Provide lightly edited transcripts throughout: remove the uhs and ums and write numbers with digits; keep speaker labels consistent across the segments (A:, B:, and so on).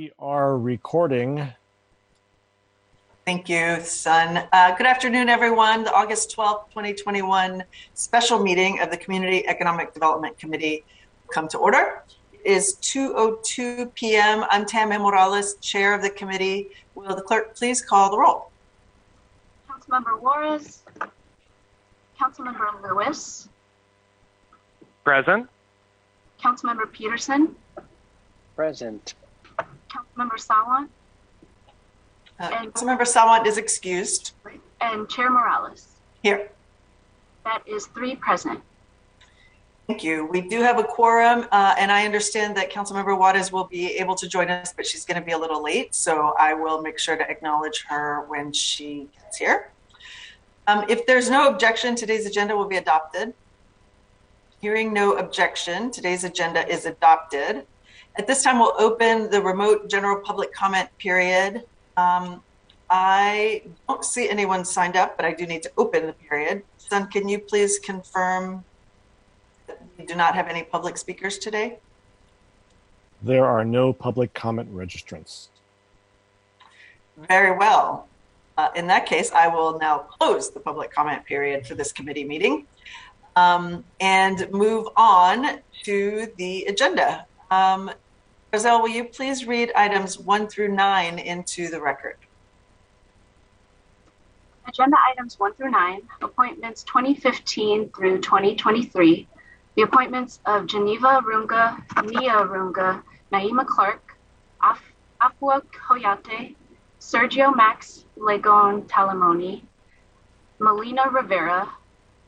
A: We are recording.
B: Thank you, Sun. Good afternoon, everyone. The August 12th, 2021 special meeting of the Community Economic Development Committee will come to order. It is 2:02 p.m. I'm Tammy Morales, chair of the committee. Will the clerk please call the roll?
C: Councilmember Juarez. Councilmember Lewis.
D: Present.
C: Councilmember Peterson.
E: Present.
C: Councilmember Sawant.
B: Councilmember Sawant is excused.
C: And Chair Morales.
B: Here.
C: That is 3 present.
B: Thank you. We do have a quorum, and I understand that Councilmember Juarez will be able to join us, but she's going to be a little late, so I will make sure to acknowledge her when she gets here. If there's no objection, today's agenda will be adopted. Hearing no objection, today's agenda is adopted. At this time, we'll open the remote general public comment period. I don't see anyone signed up, but I do need to open the period. Sun, can you please confirm that we do not have any public speakers today?
A: There are no public comment registrants.
B: Very well. In that case, I will now close the public comment period for this committee meeting and move on to the agenda. Roselle, will you please read items 1 through 9 into the record?
C: Agenda items 1 through 9, appointments 2015 through 2023, the appointments of Geneva Runga, Nia Runga, Naima Clark, Afua Koyate, Sergio Max Legon Talamoni, Melina Rivera,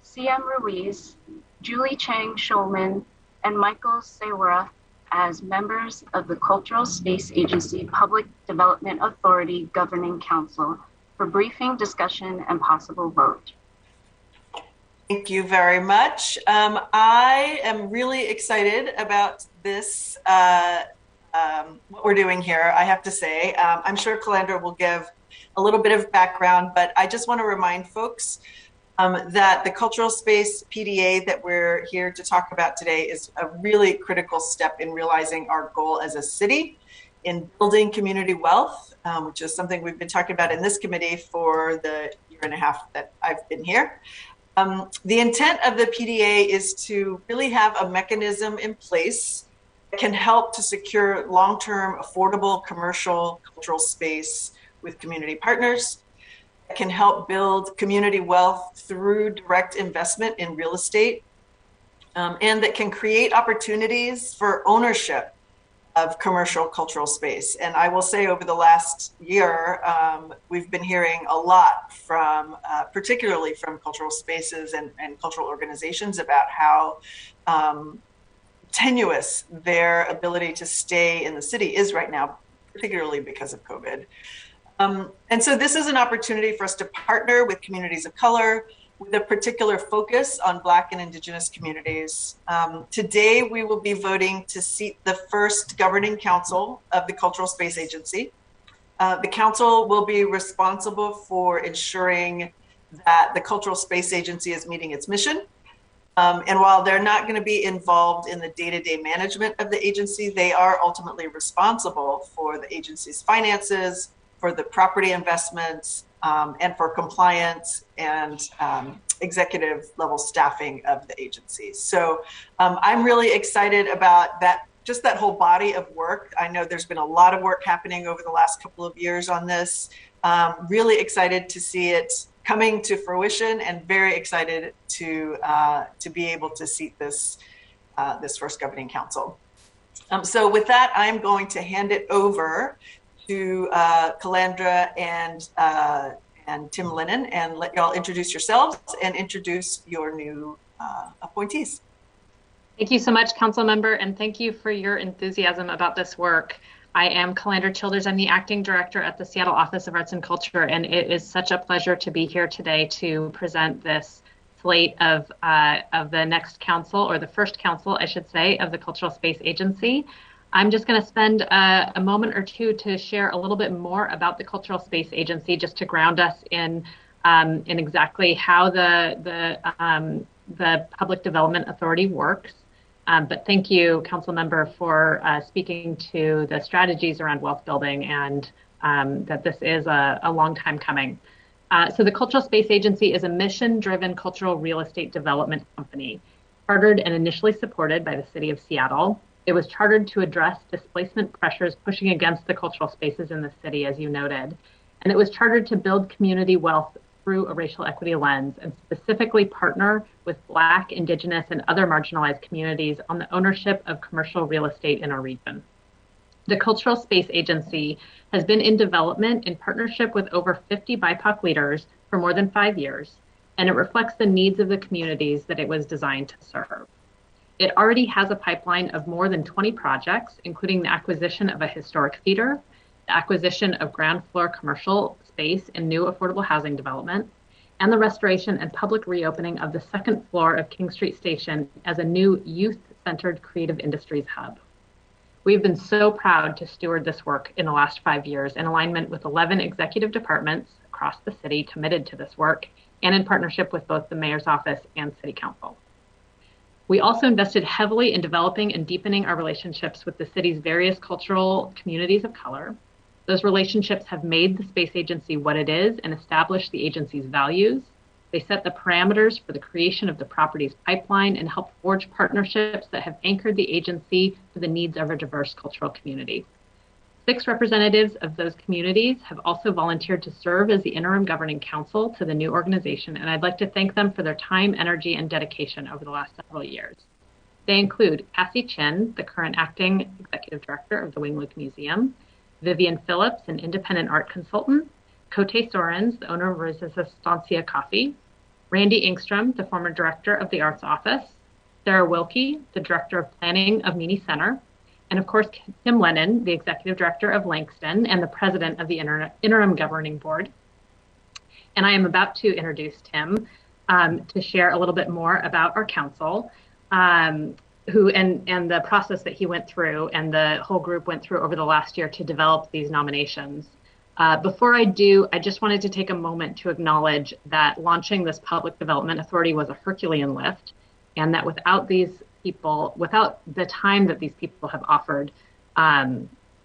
C: CM Ruiz, Julie Chang Schulman, and Michael Sewara as members of the Cultural Space Agency Public Development Authority Governing Council for briefing, discussion, and possible vote.
B: Thank you very much. I am really excited about this, what we're doing here, I have to say. I'm sure Calandra will give a little bit of background, but I just want to remind folks that the Cultural Space PDA that we're here to talk about today is a really critical step in realizing our goal as a city in building community wealth, which is something we've been talking about in this committee for the year and a half that I've been here. The intent of the PDA is to really have a mechanism in place that can help to secure long-term, affordable commercial cultural space with community partners, can help build community wealth through direct investment in real estate, and that can create opportunities for ownership of commercial cultural space. And I will say over the last year, we've been hearing a lot from, particularly from cultural spaces and cultural organizations about how tenuous their ability to stay in the city is right now, particularly because of COVID. And so this is an opportunity for us to partner with communities of color with a particular focus on Black and Indigenous communities. Today, we will be voting to seat the first governing council of the Cultural Space Agency. The council will be responsible for ensuring that the Cultural Space Agency is meeting its mission. And while they're not going to be involved in the day-to-day management of the agency, they are ultimately responsible for the agency's finances, for the property investments, and for compliance and executive level staffing of the agency. So I'm really excited about that, just that whole body of work. I know there's been a lot of work happening over the last couple of years on this. Really excited to see it coming to fruition and very excited to be able to seat this first governing council. So with that, I'm going to hand it over to Calandra and Tim Lennon, and let y'all introduce yourselves and introduce your new appointees.
F: Thank you so much, Council Member, and thank you for your enthusiasm about this work. I am Calandra Childers. I'm the Acting Director at the Seattle Office of Arts and Culture, and it is such a pleasure to be here today to present this slate of the next council, or the first council, I should say, of the Cultural Space Agency. I'm just going to spend a moment or two to share a little bit more about the Cultural Space Agency, just to ground us in exactly how the Public Development Authority works. But thank you, Council Member, for speaking to the strategies around wealth building and that this is a long time coming. So the Cultural Space Agency is a mission-driven cultural real estate development company, chartered and initially supported by the City of Seattle. It was chartered to address displacement pressures pushing against the cultural spaces in the city, as you noted. And it was chartered to build community wealth through a racial equity lens and specifically partner with Black, Indigenous, and other marginalized communities on the ownership of commercial real estate in our region. The Cultural Space Agency has been in development in partnership with over 50 BIPOC leaders for more than 5 years, and it reflects the needs of the communities that it was designed to serve. It already has a pipeline of more than 20 projects, including the acquisition of a historic theater, the acquisition of ground floor commercial space in new affordable housing development, and the restoration and public reopening of the second floor of King Street Station as a new youth-centered creative industries hub. We've been so proud to steward this work in the last 5 years in alignment with 11 executive departments across the city committed to this work and in partnership with both the Mayor's Office and City Council. We also invested heavily in developing and deepening our relationships with the city's various cultural communities of color. Those relationships have made the space agency what it is and established the agency's values. They set the parameters for the creation of the property's pipeline and help forge partnerships that have anchored the agency to the needs of a diverse cultural community. 6 representatives of those communities have also volunteered to serve as the interim governing council to the new organization, and I'd like to thank them for their time, energy, and dedication over the last several years. They include Cassie Chin, the current acting executive director of the Wing Luke Museum, Vivian Phillips, an independent art consultant, Cote Sorens, the owner of Resistencia Coffee, Randy Engstrom, the former director of the Arts Office, Sarah Wilkie, the director of planning of Meany Center, and of course, Tim Lennon, the executive director of Langston and the president of the interim governing board. And I am about to introduce Tim to share a little bit more about our council, and the process that he went through and the whole group went through over the last year to develop these nominations. Before I do, I just wanted to take a moment to acknowledge that launching this public development authority was a Herculean lift, and that without these people, without the time that these people have offered,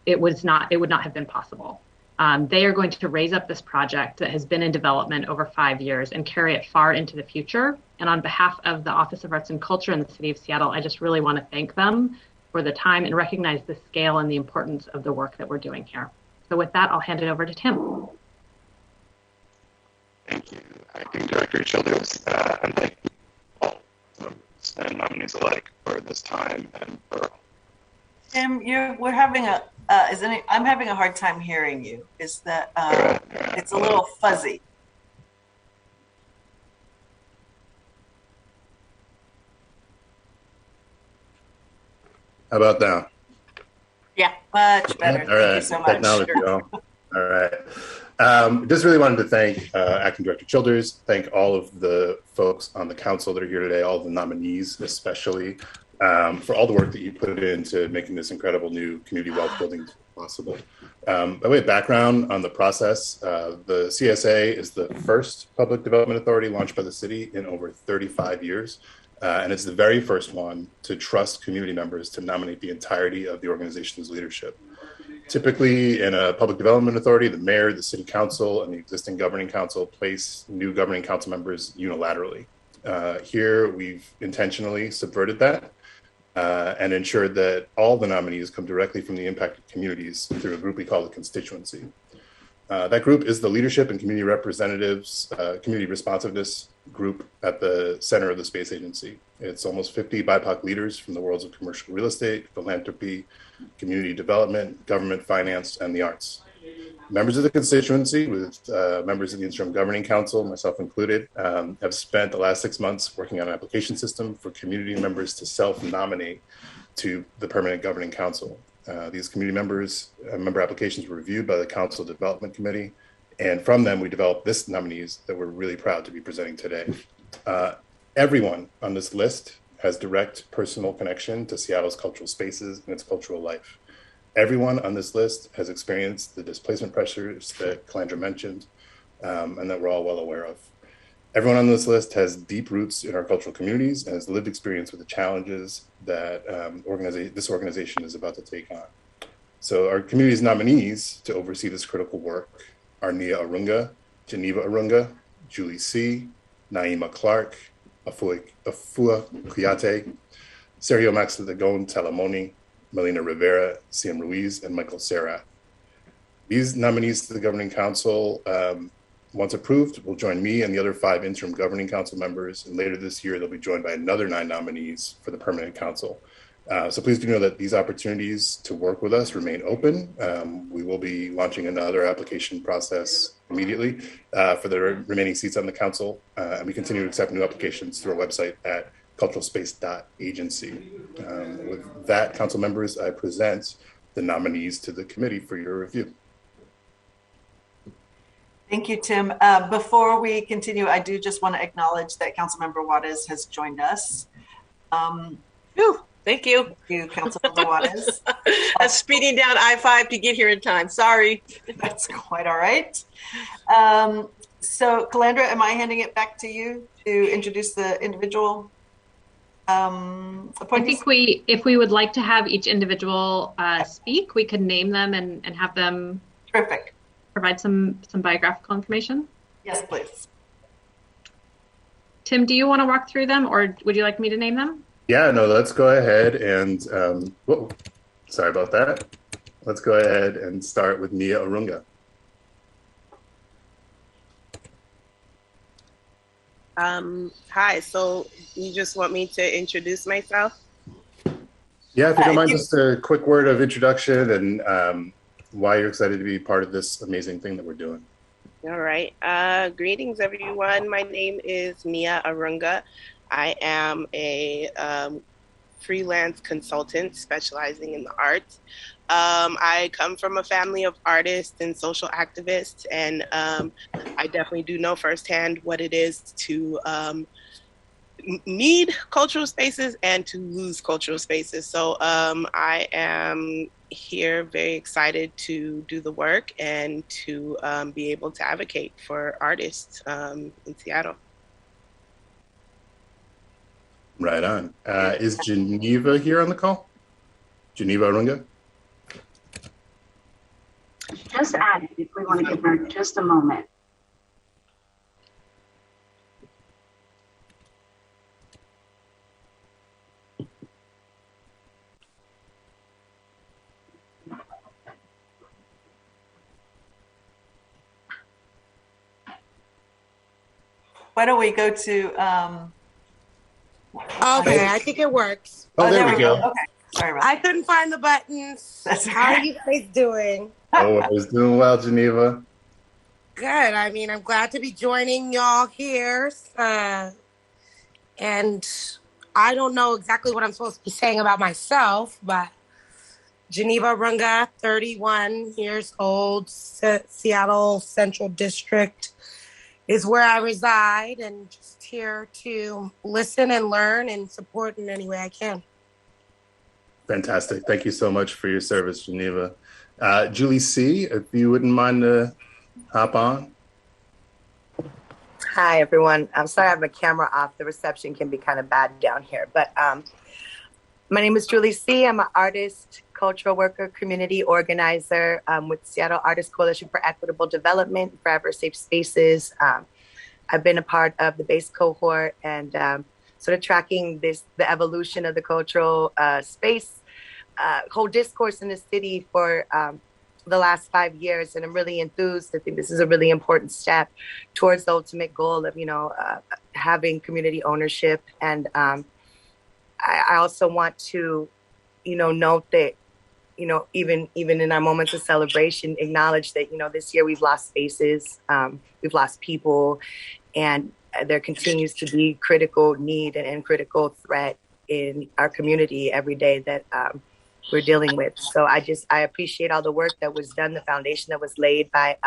F: it would not have been possible. They are going to raise up this project that has been in development over 5 years and carry it far into the future. And on behalf of the Office of Arts and Culture in the City of Seattle, I just really want to thank them for the time and recognize the scale and the importance of the work that we're doing here. So with that, I'll hand it over to Tim.
G: Thank you, Acting Director Childers, and thank you all members and nominees alike for this time and for.
B: Tim, we're having I'm having a hard time hearing you. Is that it's a little fuzzy?
G: How about now?
B: Yeah, much better.
G: All right.
B: Thank you so much.
G: Technology. All right. Just really wanted to thank Acting Director Childers, thank all of the folks on the council that are here today, all of the nominees especially, for all the work that you put into making this incredible new community wealth building possible. By way of background on the process, the CSA is the first public development authority launched by the city in over 35 years. And it's the very first one to trust community members to nominate the entirety of the organization's leadership. Typically, in a public development authority, the mayor, the city council, and the existing governing council place new governing council members unilaterally. Here, we've intentionally subverted that and ensured that all the nominees come directly from the impacted communities through a group we call the constituency. That group is the leadership and community representatives, community responsiveness group at the center of the space agency. It's almost 50 BIPOC leaders from the worlds of commercial real estate, philanthropy, community development, government, finance, and the arts. Members of the constituency, with members of the interim governing council, myself included, have spent the last 6 months working on an application system for community members to self-nominate to the permanent governing council. These community member applications were reviewed by the Council Development Committee, and from them we developed this nominees that we're really proud to be presenting today. Everyone on this list has direct personal connection to Seattle's cultural spaces and its cultural life. Everyone on this list has experienced the displacement pressures that Calandra mentioned, and that we're all well aware of. Everyone on this list has deep roots in our cultural communities and has lived experience with the challenges that this organization is about to take on. So our community's nominees to oversee this critical work are Nia Arunga, Geneva Arunga, Julie C., Naima Clark, Afua Kuyate, Sergio Max de Gon Talamoni, Melina Rivera, Siam Ruiz, and Michael Serra. These nominees to the Governing Council, once approved, will join me and the other 5 interim Governing Council members. And later this year, they'll be joined by another 9 nominees for the Permanent Council. So please do know that these opportunities to work with us remain open. We will be launching another application process immediately for the remaining seats on the council. And we continue to accept new applications through our website at culturalspace.agency. With that, council members, I present the nominees to the committee for your review.
B: Thank you, Tim. Before we continue, I do just want to acknowledge that Councilmember Juarez has joined us.
H: Thank you.
B: Thank you, Councilmember Juarez.
H: I'm speeding down I-5 to get here in time. Sorry.
B: That's quite all right. So, Calandra, am I handing it back to you to introduce the individual appointees?
F: I think if we would like to have each individual speak, we could name them and have them
B: Terrific.
F: Provide some biographical information.
B: Yes, please.
F: Tim, do you want to walk through them, or would you like me to name them?
G: Yeah, no, let's go ahead and, whoa, sorry about that. Let's go ahead and start with Nia Arunga.
I: Hi, so you just want me to introduce myself?
G: Yeah, if you don't mind, just a quick word of introduction and why you're excited to be part of this amazing thing that we're doing.
I: All right. Greetings, everyone. My name is Nia Arunga. I am a freelance consultant specializing in the arts. I come from a family of artists and social activists, and I definitely do know firsthand what it is to need cultural spaces and to lose cultural spaces. So I am here very excited to do the work and to be able to advocate for artists in Seattle.
G: Right on. Is Geneva here on the call? Geneva Arunga?
C: Just added if we want to give her just a moment.
B: Why don't we go to
J: Okay, I think it works.
G: Oh, there we go.
B: Okay, sorry about
J: I couldn't find the buttons.
B: That's
J: How are
B: okay.
J: you guys doing?
G: Oh, I was doing well, Geneva.
J: Good. I mean, I'm glad to be joining y'all here. And I don't know exactly what I'm supposed to be saying about myself, but Geneva Arunga, 31 years old, Seattle Central District is where I reside, and just here to listen and learn and support in any way I can.
G: Fantastic. Thank you so much for your service, Geneva. Julie C., if you wouldn't mind to hop on.
K: Hi, everyone. I'm sorry I have my camera off. The reception can be kind of bad down here. But my name is Julie C. I'm an artist, cultural worker, community organizer with Seattle Artist Coalition for Equitable Development, Forever Safe Spaces. I've been a part of the base cohort and sort of tracking the evolution of the cultural space, whole discourse in the city for the last 5 years. And I'm really enthused. I think this is a really important step towards the ultimate goal of, having community ownership. And I also want to, note that, even in our moments of celebration, acknowledge that, this year we've lost spaces, we've lost people, and there continues to be critical need and critical threat in our community every day that we're dealing with. So I appreciate all the work that was done, the foundation that was laid by,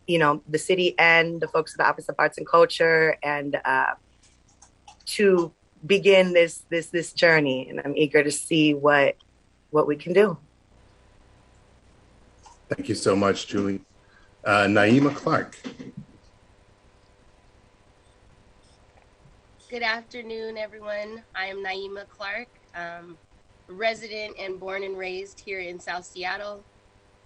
K: the city and the folks at the Office of Arts and Culture, and to begin this journey. And I'm eager to see what we can do.
G: Thank you so much, Julie. Naima Clark.
L: Good afternoon, everyone. I am Naima Clark, resident and born and raised here in South Seattle.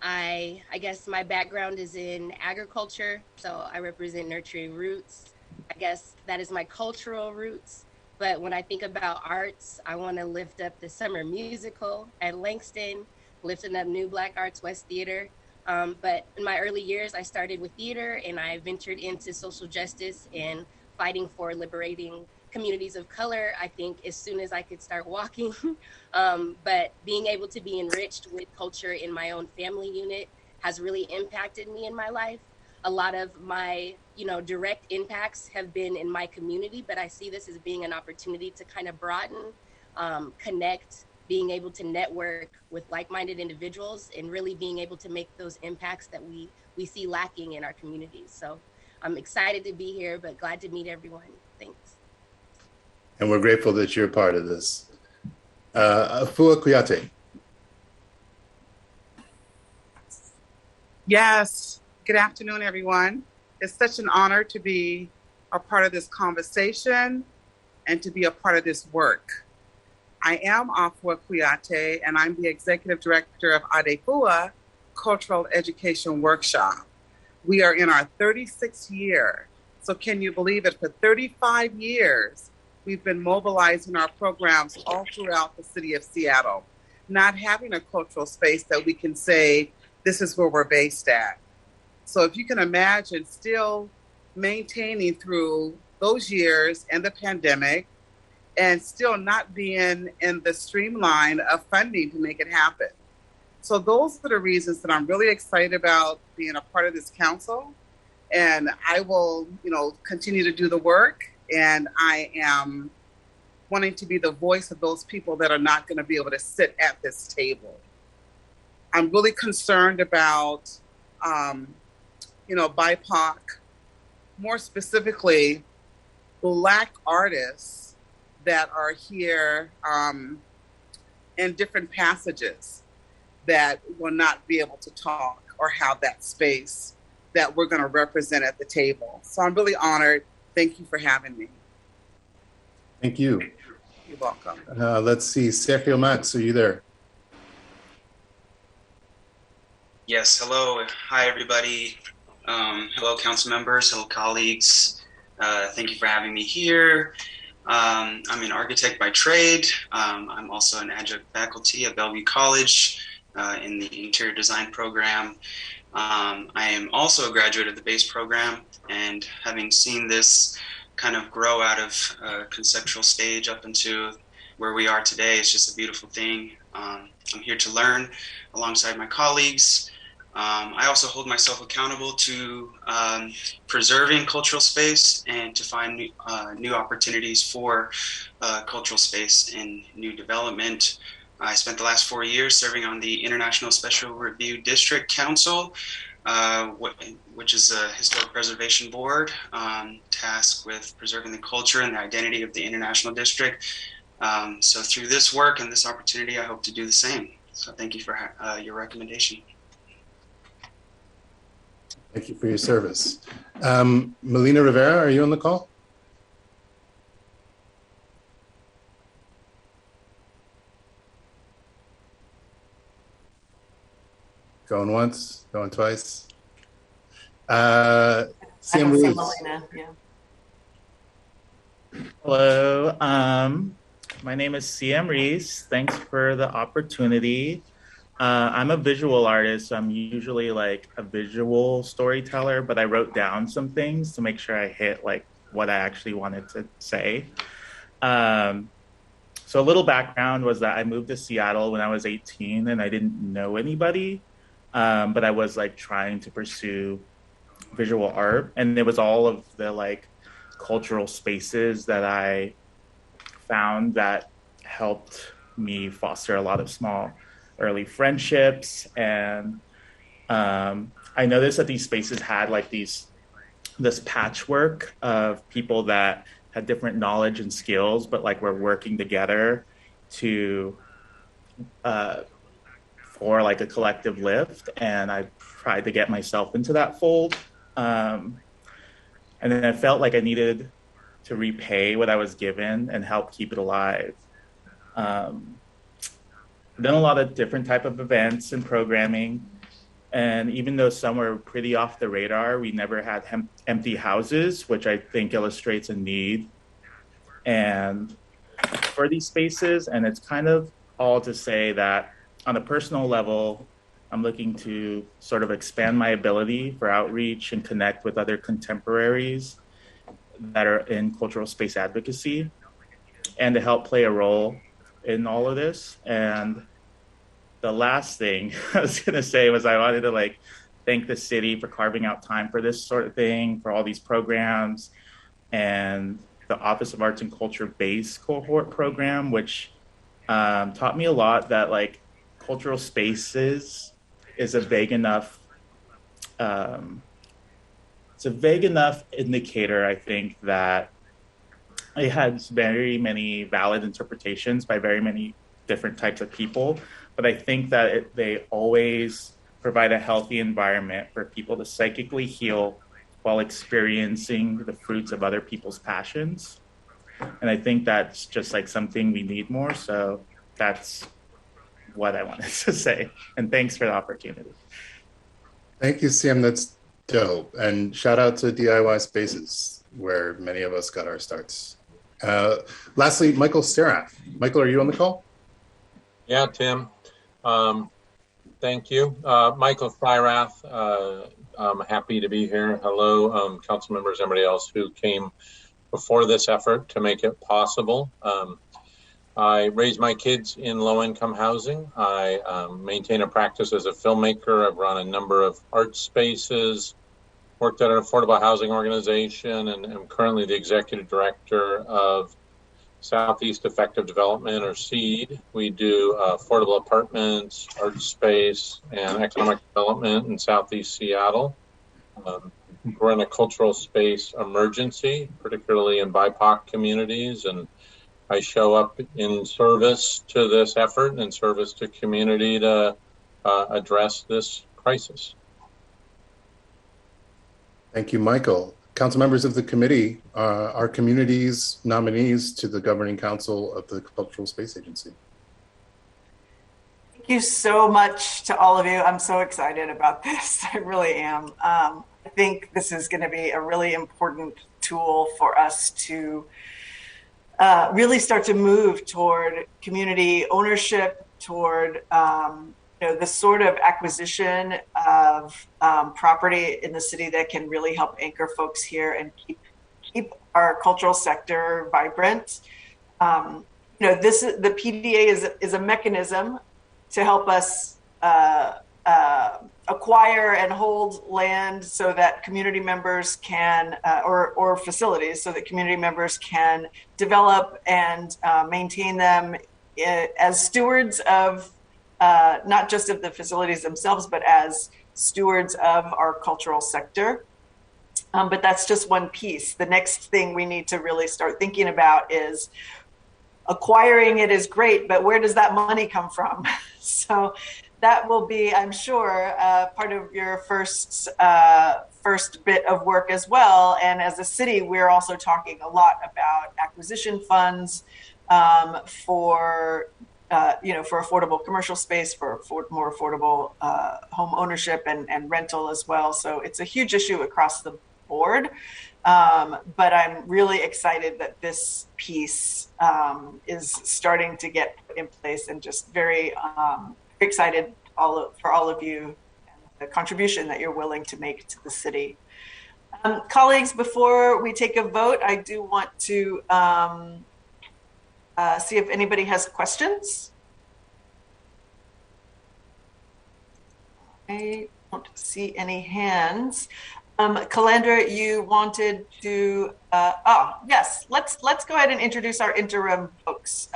L: I guess my background is in agriculture, so I represent nurturing roots. I guess that is my cultural roots. But when I think about arts, I want to lift up the summer musical at Langston, lifting up New Black Arts West Theater. But in my early years, I started with theater and I ventured into social justice and fighting for liberating communities of color, I think, as soon as I could start walking. But being able to be enriched with culture in my own family unit has really impacted me in my life. A lot of my, direct impacts have been in my community, but I see this as being an opportunity to kind of broaden, connect, being able to network with like-minded individuals and really being able to make those impacts that we see lacking in our communities. So I'm excited to be here, but glad to meet everyone. Thanks.
G: And we're grateful that you're a part of this. Afua Kuyate.
M: Yes. Good afternoon, everyone. It's such an honor to be a part of this conversation and to be a part of this work. I am Afua Kuyate, and I'm the Executive Director of Adefua Cultural Education Workshop. We are in our 36th year. So can you believe it? For 35 years, we've been mobilizing our programs all throughout the city of Seattle, not having a cultural space that we can say, this is where we're based at. So if you can imagine still maintaining through those years and the pandemic and still not being in the streamline of funding to make it happen. So those are the reasons that I'm really excited about being a part of this council. And I will, continue to do the work. And I am wanting to be the voice of those people that are not going to be able to sit at this table. I'm really concerned about, BIPOC, more specifically, Black artists that are here in different passages that will not be able to talk or have that space that we're going to represent at the table. So I'm really honored. Thank you for having me.
G: Thank you.
M: You're welcome.
G: Let's see, Sergio Max, are you there?
N: Yes, hello. Hi, everybody. Hello, council members, hello, colleagues. Thank you for having me here. I'm an architect by trade. I'm also an adjunct faculty at Bellevue College in the interior design program. I am also a graduate of the BASE program, and having seen this kind of grow out of conceptual stage up into where we are today, it's just a beautiful thing. I'm here to learn alongside my colleagues. I also hold myself accountable to preserving cultural space and to find new opportunities for cultural space and new development. I spent the last 4 years serving on the International Special Review District Council, which is a historic preservation board tasked with preserving the culture and the identity of the International District. So through this work and this opportunity, I hope to do the same. So thank you for your recommendation.
G: Thank you for your service. Melina Rivera, are you on the call? Going once, going twice. Sam Ruiz.
O: Hello, my name is CM Reese. Thanks for the opportunity. I'm a visual artist, so I'm usually like a visual storyteller, but I wrote down some things to make sure I hit like what I actually wanted to say. So a little background was that I moved to Seattle when I was 18 and I didn't know anybody, but I was like trying to pursue visual art, and it was all of the like cultural spaces that I found that helped me foster a lot of small early friendships. And I noticed that these spaces had like this patchwork of people that had different knowledge and skills, but like were working together to for like a collective lift. And I tried to get myself into that fold. And then I felt like I needed to repay what I was given and help keep it alive. I've done a lot of different type of events and programming. And even though some were pretty off the radar, we never had empty houses, which I think illustrates a need and for these spaces. And it's kind of all to say that on a personal level, I'm looking to sort of expand my ability for outreach and connect with other contemporaries that are in cultural space advocacy and to help play a role in all of this. And the last thing I was going to say was I wanted to thank the city for carving out time for this sort of thing, for all these programs, and the Office of Arts and Culture Base cohort program, which taught me a lot that cultural spaces is a vague enough indicator, I think, that it has very many valid interpretations by very many different types of people. But I think that they always provide a healthy environment for people to psychically heal while experiencing the fruits of other people's passions. And I think that's just something we need more. So that's what I wanted to say. And thanks for the opportunity.
G: Thank you, Sam. That's dope. And shout out to DIY Spaces, where many of us got our starts. Lastly, Michael Seraph. Michael, are you on the call?
P: Yeah, Tim. Thank you. Michael Freirath, I'm happy to be here. Hello, council members, everybody else who came before this effort to make it possible. I raised my kids in low-income housing. I maintain a practice as a filmmaker. I've run a number of art spaces, worked at an affordable housing organization, and am currently the executive director of Southeast Effective Development, or SEED. We do affordable apartments, art space, and economic development in Southeast Seattle. We're in a cultural space emergency, particularly in BIPOC communities, and I show up in service to this effort and in service to community to address this crisis.
G: Thank you, Michael. Council members of the committee, our community's nominees to the Governing Council of the Cultural Space Agency.
B: Thank you so much to all of you. I'm so excited about this. I really am. I think this is going to be a really important tool for us to really start to move toward community ownership, toward the sort of acquisition of property in the city that can really help anchor folks here and keep our cultural sector vibrant. The PDA is a mechanism to help us acquire and hold land so that community members can, or facilities, so that community members can develop and maintain them as stewards of not just of the facilities themselves, but as stewards of our cultural sector. But that's just one piece. The next thing we need to really start thinking about is acquiring it is great, but where does that money come from? So that will be, I'm sure, part of your first bit of work as well. And as a city, we're also talking a lot about acquisition funds for affordable commercial space, for more affordable home ownership and rental as well. So it's a huge issue across the board. But I'm really excited that this piece is starting to get put in place, and just very excited for all of you and the contribution that you're willing to make to the city. Colleagues, before we take a vote, I do want to see if anybody has questions. I don't see any hands. Calandra, you wanted to, yes, let's go ahead and introduce our interim folks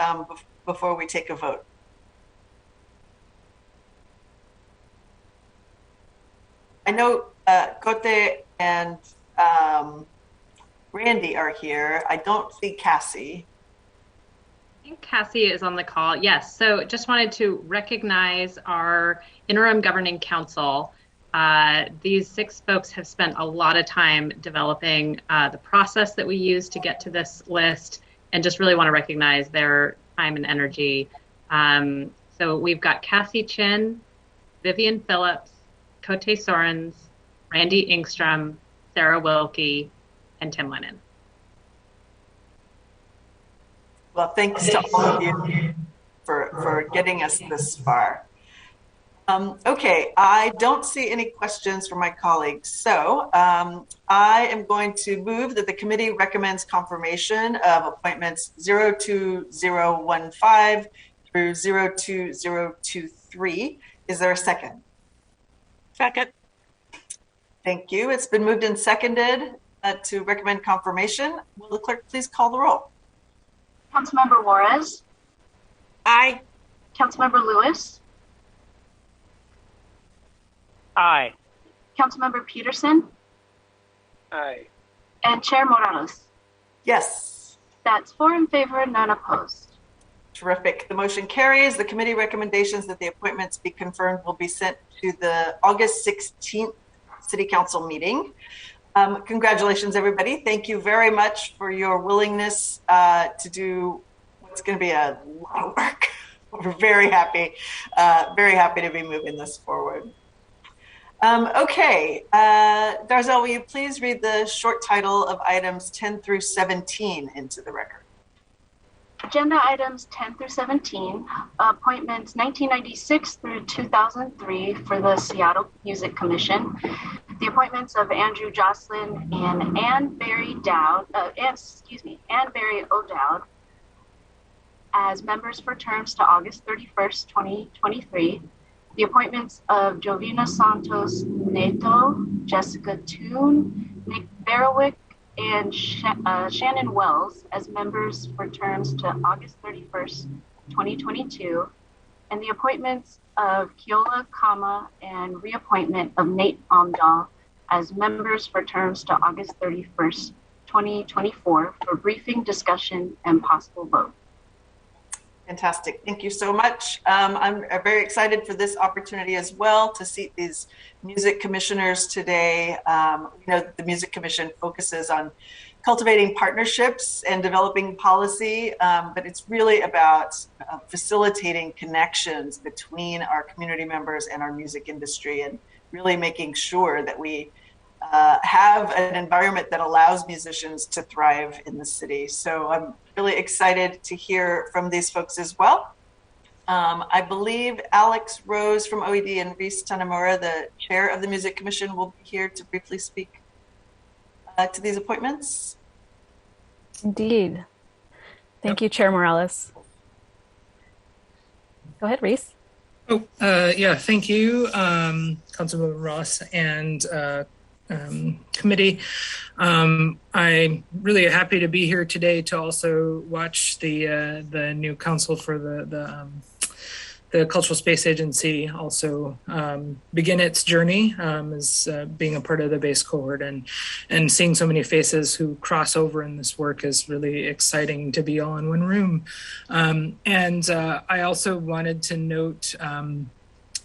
B: before we take a vote. I know Cote and Randy are here. I don't see Cassie.
F: I think Cassie is on the call. Yes. So just wanted to recognize our interim governing council. These 6 folks have spent a lot of time developing the process that we use to get to this list, and just really want to recognize their time and energy. So we've got Cassie Chin, Vivian Phillips, Kote Sorens, Randy Ingstrom, Sarah Wilkie, and Tim Lennon.
B: Well, thanks to all of you for getting us this far. Okay, I don't see any questions from my colleagues. So I am going to move that the committee recommends confirmation of appointments 02015 through 02023. Is there a second?
H: Second.
B: Thank you. It's been moved and seconded to recommend confirmation. Will the clerk please call the roll?
C: Councilmember Juarez?
H: Aye.
C: Councilmember Lewis?
E: Aye.
C: Councilmember Peterson?
E: Aye.
C: And Chair Morales?
B: Yes.
C: That's 4 in favor, none opposed.
B: Terrific. The motion carries. The committee recommendations that the appointments be confirmed will be sent to the August 16th City Council meeting. Congratulations, everybody. Thank you very much for your willingness to do what's going to be a lot of work. We're very happy to be moving this forward. Okay, Darzell, will you please read the short title of items 10 through 17 into the record?
C: Agenda items 10 through 17, appointments 1996 through 2003 for the Seattle Music Commission. The appointments of Andrew Jocelyn and Ann Barry O'Dowd as members for terms to August 31st, 2023. The appointments of Jovina Santos Neto, Jessica Toon, Nick Barrowick, and Shannon Wells as members for terms to August 31st, 2022, and the appointments of Keola Kama and reappointment of Nate Omdahl as members for terms to August 31st, 2024 for briefing, discussion, and possible vote.
B: Fantastic. Thank you so much. I'm very excited for this opportunity as well to seat these music commissioners today. The Music Commission focuses on cultivating partnerships and developing policy, but it's really about facilitating connections between our community members and our music industry, and really making sure that we have an environment that allows musicians to thrive in the city. So I'm really excited to hear from these folks as well. I believe Alex Rose from OED and Reese Tanamura, the chair of the Music Commission, will be here to briefly speak to these appointments.
Q: Indeed. Thank you, Chair Morales. Go ahead, Reese.
R: Thank you, Councilmember Ross and committee. I'm really happy to be here today to also watch the new council for the Cultural Space Agency also begin its journey as being a part of the base cohort, and seeing so many faces who cross over in this work is really exciting to be all in one room. I also wanted to note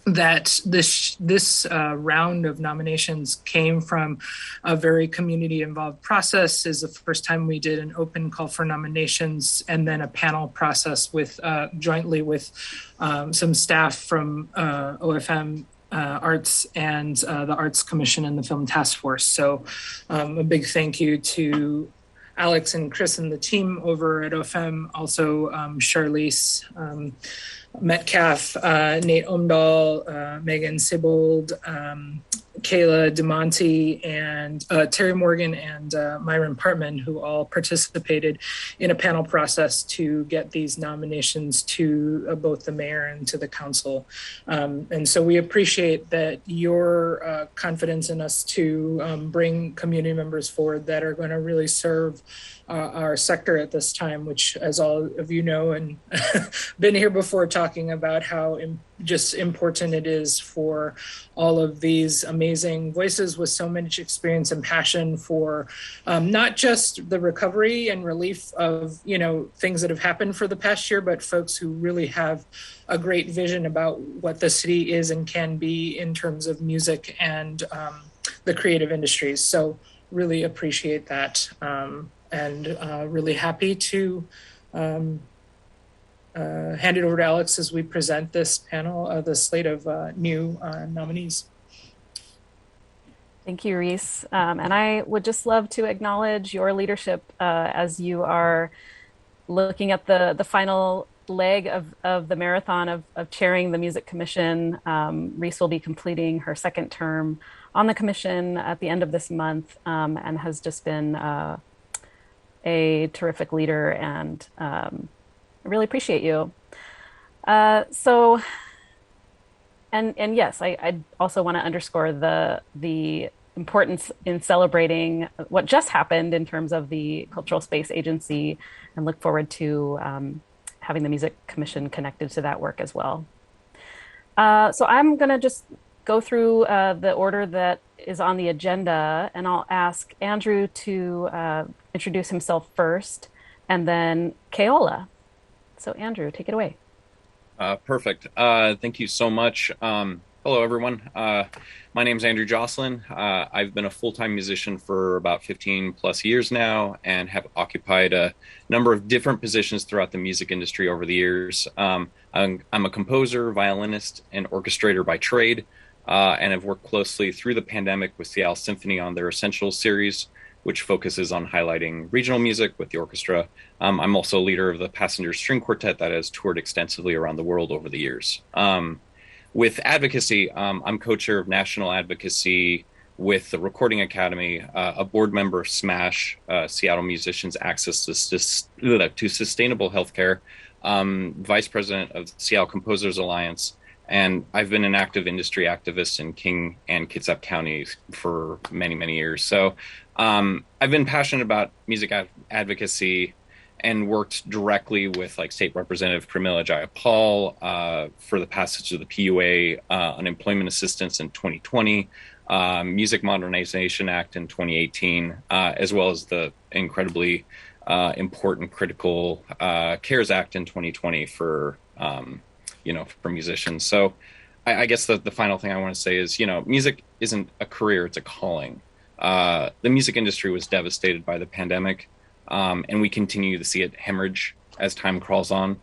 R: that this round of nominations came from a very community-involved process. Is the first time we did an open call for nominations and then a panel process with jointly with some staff from OFM Arts and the Arts Commission and the Film Task Force. So a big thank you to Alex and Chris and the team over at OFM, also Charlize Metcalf, Nate Omdahl, Megan Sibold, Kayla DeMonte, and Terry Morgan and Myron Partman, who all participated in a panel process to get these nominations to both the mayor and to the council. And so we appreciate that your confidence in us to bring community members forward that are going to really serve our sector at this time, which, as all of you know, and been here before talking about how just important it is for all of these amazing amazing voices with so much experience and passion for not just the recovery and relief of, things that have happened for the past year, but folks who really have a great vision about what the city is and can be in terms of music and the creative industries. So really appreciate that, and really happy to hand it over to Alex as we present this panel, the slate of new nominees.
Q: Thank you, Reese. And I would just love to acknowledge your leadership as you are looking at the final leg of the marathon of chairing the Music Commission. Reese will be completing her second term on the commission at the end of this month, and has just been a terrific leader, and I really appreciate you. And yes, I also want to underscore the importance in celebrating what just happened in terms of the Cultural Space Agency, and look forward to having the Music Commission connected to that work as well. So I'm going to just go through the order that is on the agenda, and I'll ask Andrew to introduce himself first, and then Keola. So Andrew, take it away.
S: Perfect. Thank you so much. Hello, everyone. My name is Andrew Jocelyn. I've been a full-time musician for about 15 plus years now, and have occupied a number of different positions throughout the music industry over the years. I'm a composer, violinist, and orchestrator by trade, and have worked closely through the pandemic with Seattle Symphony on their Essentials series, which focuses on highlighting regional music with the orchestra. I'm also leader of the Passenger String Quartet that has toured extensively around the world over the years. With advocacy, I'm co-chair of national advocacy with the Recording Academy, a board member of SMASH, Seattle Musicians Access to Sustainable Healthcare, vice president of the Seattle Composers Alliance, and I've been an active industry activist in King and Kitsap counties for many, many years. So I've been passionate about music advocacy and worked directly with State Representative Pramila Jayapal for the passage of the PUA unemployment assistance in 2020, Music Modernization Act in 2018, as well as the incredibly important critical CARES Act in 2020 for musicians. So I guess the final thing I want to say is, music isn't a career, it's a calling. The music industry was devastated by the pandemic, and we continue to see it hemorrhage as time crawls on.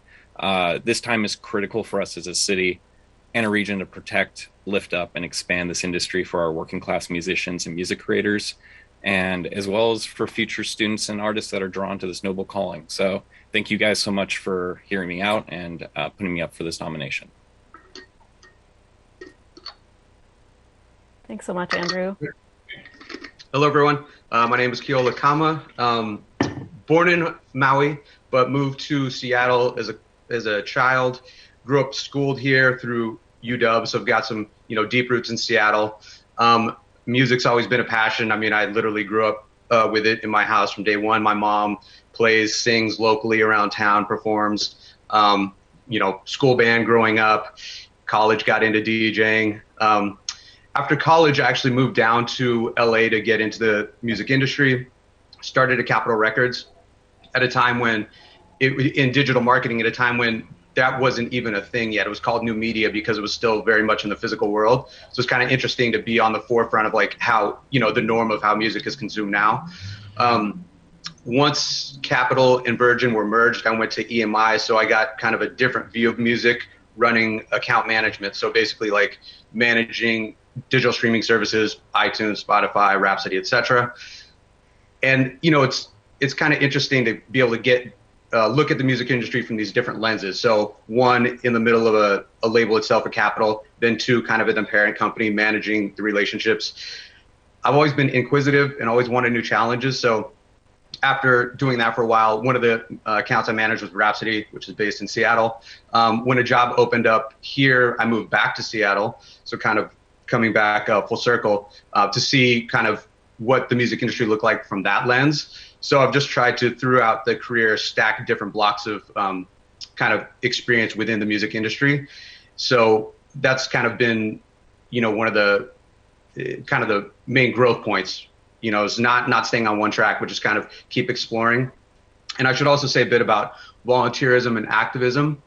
S: This time is critical for us as a city and a region to protect, lift up, and expand this industry for our working class musicians and music creators, and as well as for future students and artists that are drawn to this noble calling. So thank you guys so much for hearing me out and putting me up for this nomination.
Q: Thanks so much, Andrew.
T: Hello, everyone. My name is Keola Kama. Born in Maui, but moved to Seattle as a child. Grew up schooled here through UW, so I've got some deep roots in Seattle. Music's always been a passion. I mean, I literally grew up with it in my house from day one. My mom plays, sings locally around town, performs. School band growing up. College, got into DJing. After college, I actually moved down to LA to get into the music industry. Started at Capitol Records at a time when in digital marketing, at a time when that wasn't even a thing yet. It was called new media because it was still very much in the physical world. So it's kind of interesting to be on the forefront of how, the norm of how music is consumed now. Once Capitol and Virgin were merged, I went to EMI. So I got kind of a different view of music, running account management. So basically managing digital streaming services, iTunes, Spotify, Rhapsody, etc. And, it's kind of interesting to be able to look at the music industry from these different lenses. So one, in the middle of a label itself, a Capitol, then two, kind of at the parent company, managing the relationships. I've always been inquisitive and always wanted new challenges. So after doing that for a while, one of the accounts I managed was Rhapsody, which is based in Seattle. When a job opened up here, I moved back to Seattle. So kind of coming back full circle to see kind of what the music industry looked like from that lens. So I've just tried to, throughout the career, stack different blocks of kind of experience within the music industry. So that's kind of been, one of the kind of the main growth points. You know, is not staying on one track, but just kind of keep exploring. And I should also say a bit about volunteerism and activism.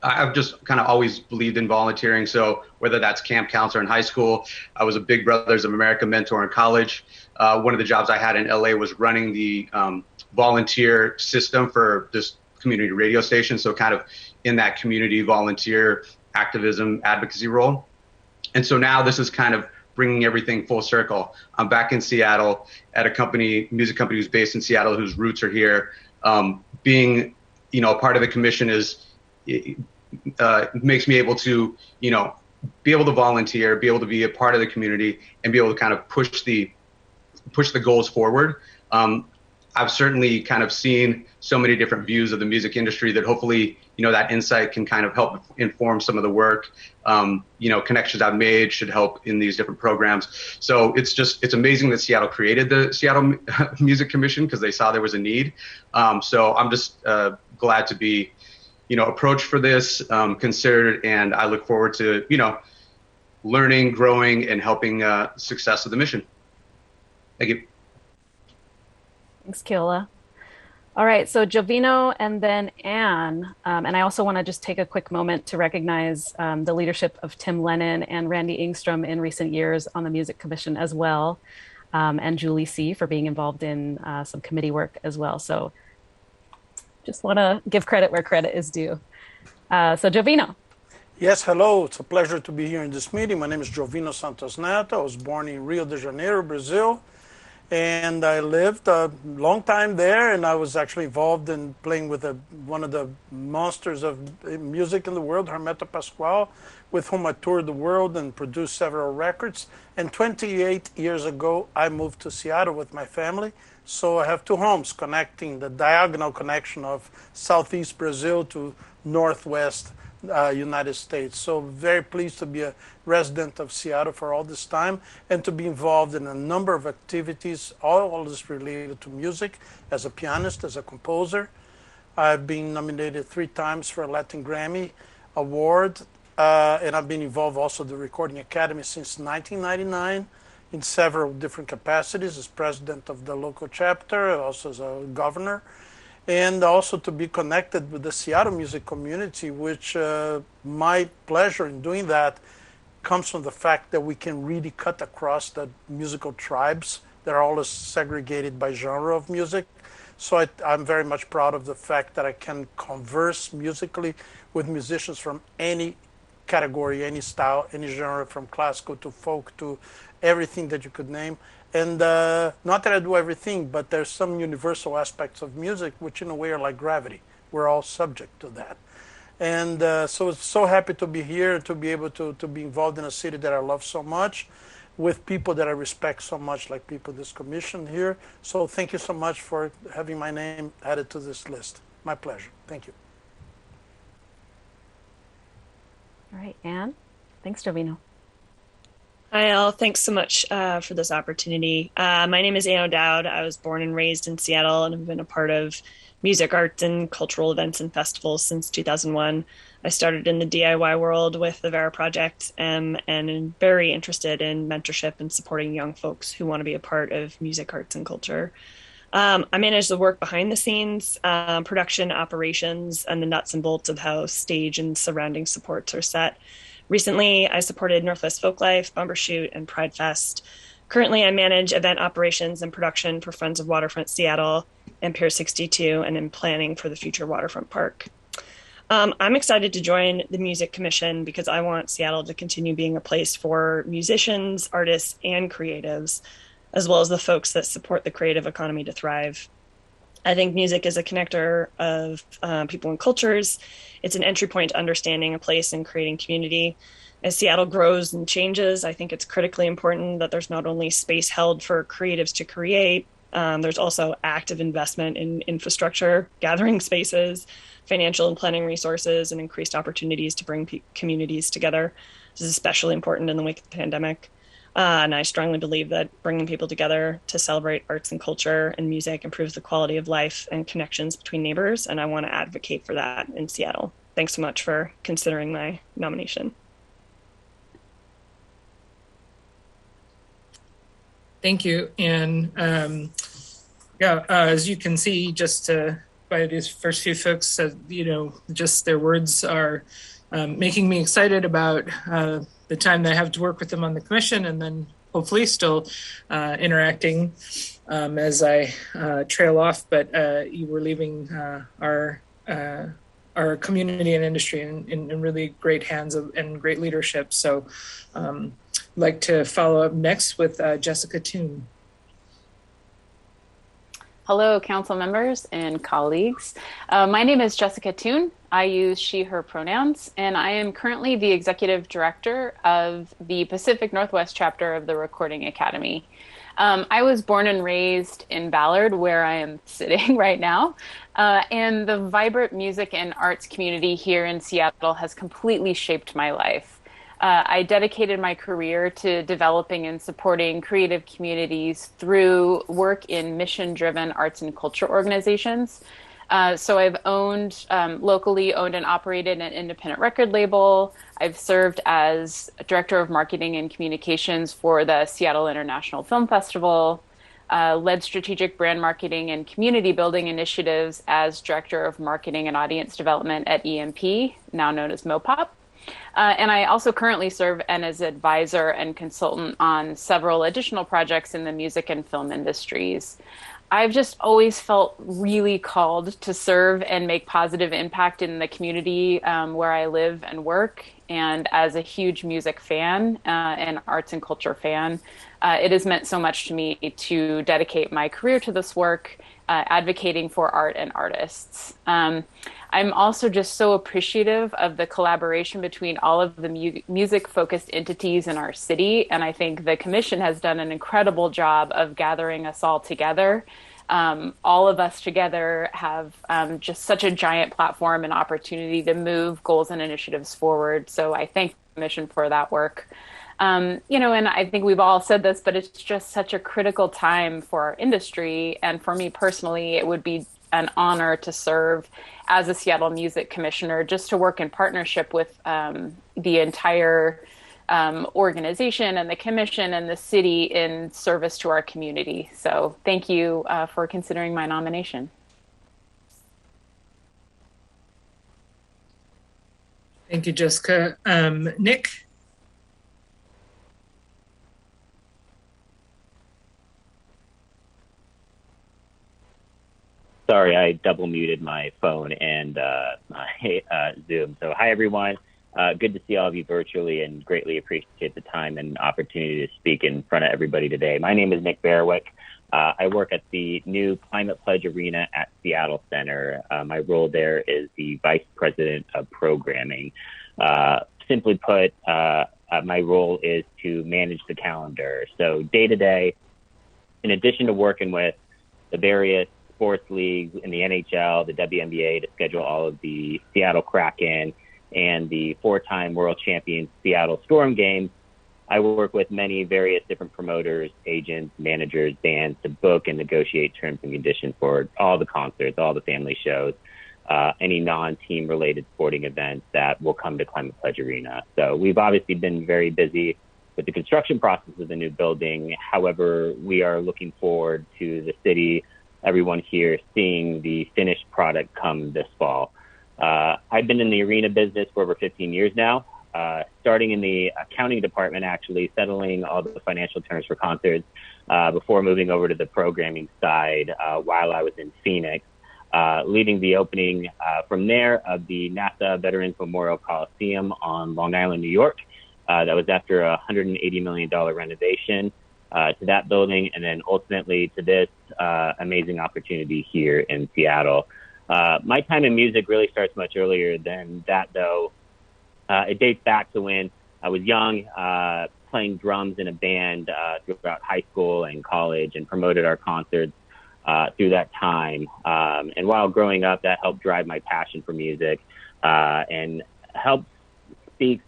T: I've just kind of always believed in volunteering. So whether that's camp counselor in high school, I was a Big Brothers of America mentor in college. One of the jobs I had in LA was running the volunteer system for this community radio station. So kind of in that community volunteer activism advocacy role. And so now this is kind of bringing everything full circle. I'm back in Seattle at a music company who's based in Seattle, whose roots are here. Being, you know, part of the commission makes me able to, you know, be able to volunteer, be able to be a part of the community, and be able to kind of push the goals forward. I've certainly kind of seen so many different views of the music industry that hopefully, you know, that insight can kind of help inform some of the work. You know, connections I've made should help in these different programs. So it's amazing that Seattle created the Seattle Music Commission because they saw there was a need. So I'm just glad to be, you know, approached for this, considered, and I look forward to, you know, learning, growing, and helping success of the mission. Thank you.
Q: Thanks, Keola. All right, so Jovino and then Anne. And I also want to just take a quick moment to recognize the leadership of Tim Lennon and Randy Ingstrom in recent years on the Music Commission as well, and Julie C. for being involved in some committee work as well. So just want to give credit where credit is due. So Jovino.
U: Yes, hello. It's a pleasure to be here in this meeting. My name is Jovino Santos Neto. I was born in Rio de Janeiro, Brazil. And I lived a long time there, and I was actually involved in playing with one of the monsters of music in the world, Hermeto Pascoal, with whom I toured the world and produced several records. And 28 years ago, I moved to Seattle with my family. So I have two homes connecting, the diagonal connection of southeast Brazil to northwest United States. So very pleased to be a resident of Seattle for all this time and to be involved in a number of activities, all this related to music, as a pianist, as a composer. I've been nominated 3 times for a Latin Grammy Award, and I've been involved also in the Recording Academy since 1999 in several different capacities, as president of the local chapter, also as a governor, and also to be connected with the Seattle music community, which my pleasure in doing that comes from the fact that we can really cut across the musical tribes that are always segregated by genre of music. So I'm very much proud of the fact that I can converse musically with musicians from any category, any style, any genre, from classical to folk to everything that you could name. And not that I do everything, but there's some universal aspects of music which in a way are like gravity. We're all subject to that. And so it's so happy to be here and to be able to be involved in a city that I love so much, with people that I respect so much, like people in this commission here. So thank you so much for having my name added to this list. My pleasure. Thank you.
Q: All right, Anne. Thanks, Jovino.
V: Hi, all. Thanks so much for this opportunity. My name is Anne O'Dowd. I was born and raised in Seattle and have been a part of music, arts, and cultural events and festivals since 2001. I started in the DIY world with the Vera Project and am very interested in mentorship and supporting young folks who want to be a part of music, arts, and culture. I manage the work behind the scenes, production, operations, and the nuts and bolts of how stage and surrounding supports are set. Recently, I supported Northwest Folklife, Bumbershoot, and Pride Fest. Currently, I manage event operations and production for Friends of Waterfront Seattle and Pier 62, and am planning for the future waterfront park. I'm excited to join the Music Commission because I want Seattle to continue being a place for musicians, artists, and creatives, as well as the folks that support the creative economy to thrive. I think music is a connector of people and cultures. It's an entry point to understanding a place and creating community. As Seattle grows and changes, I think it's critically important that there's not only space held for creatives to create, there's also active investment in infrastructure, gathering spaces, financial and planning resources, and increased opportunities to bring communities together. This is especially important in the wake of the pandemic. And I strongly believe that bringing people together to celebrate arts and culture and music improves the quality of life and connections between neighbors. And I want to advocate for that in Seattle. Thanks so much for considering my nomination.
R: Thank you. And as you can see, just by these first few folks, just their words are making me excited about the time that I have to work with them on the commission, and then hopefully still interacting as I trail off. But you were leaving our community and industry in really great hands and great leadership. So I'd like to follow up next with Jessica Toon.
A: Hello, council members and colleagues. My name is Jessica Toon. I use she, her pronouns, and I am currently the executive director of the Pacific Northwest chapter of the Recording Academy. I was born and raised in Ballard, where I am sitting right now, and the vibrant music and arts community here in Seattle has completely shaped my life. I dedicated my career to developing and supporting creative communities through work in mission-driven arts and culture organizations. So I've locally owned and operated an independent record label. I've served as director of marketing and communications for the Seattle International Film Festival, led strategic brand marketing and community building initiatives as director of marketing and audience development at EMP, now known as MoPop. And I also currently serve as advisor and consultant on several additional projects in the music and film industries. I've just always felt really called to serve and make positive impact in the community where I live and work. And as a huge music fan and arts and culture fan, it has meant so much to me to dedicate my career to this work, advocating for art and artists. I'm also just so appreciative of the collaboration between all of the music-focused entities in our city, and I think the Commission has done an incredible job of gathering us all together. All of us together have just such a giant platform and opportunity to move goals and initiatives forward, so I thank the Commission for that work. And I think we've all said this, but it's just such a critical time for our industry, and for me personally, it would be an honor to serve as a Seattle Music Commissioner, just to work in partnership with the entire organization and the Commission and the city in service to our community. So thank you for considering my nomination.
R: Thank you, Jessica. Nick?
D: Sorry, I double muted my phone and Zoom. So hi, everyone. Good to see all of you virtually and greatly appreciate the time and opportunity to speak in front of everybody today. My name is Nick Barwick. I work at the new Climate Pledge Arena at Seattle Center. My role there is the Vice President of Programming. Simply put, my role is to manage the calendar. So day to day, in addition to working with the various sports leagues in the NHL, the WNBA, to schedule all of the Seattle Kraken and the four-time world champion Seattle Storm games, I work with many various different promoters, agents, managers, bands to book and negotiate terms and conditions for all the concerts, all the family shows, any non-team related sporting events that will come to Climate Pledge Arena. So we've obviously been very busy with the construction process of the new building. However, we are looking forward to the city, everyone here, seeing the finished product come this fall. I've been in the arena business for over 15 years now, starting in the accounting department, actually settling all the financial terms for concerts before moving over to the programming side while I was in Phoenix, leading the opening from there of the NASA Veterans Memorial Coliseum on Long Island, New York. That was after a $180 million renovation to that building, and then ultimately to this amazing opportunity here in Seattle. My time in music really starts much earlier than that, though. It dates back to when I was young, playing drums in a band throughout high school and college, and promoted our concerts through that time. And while growing up, that helped drive my passion for music and helped speak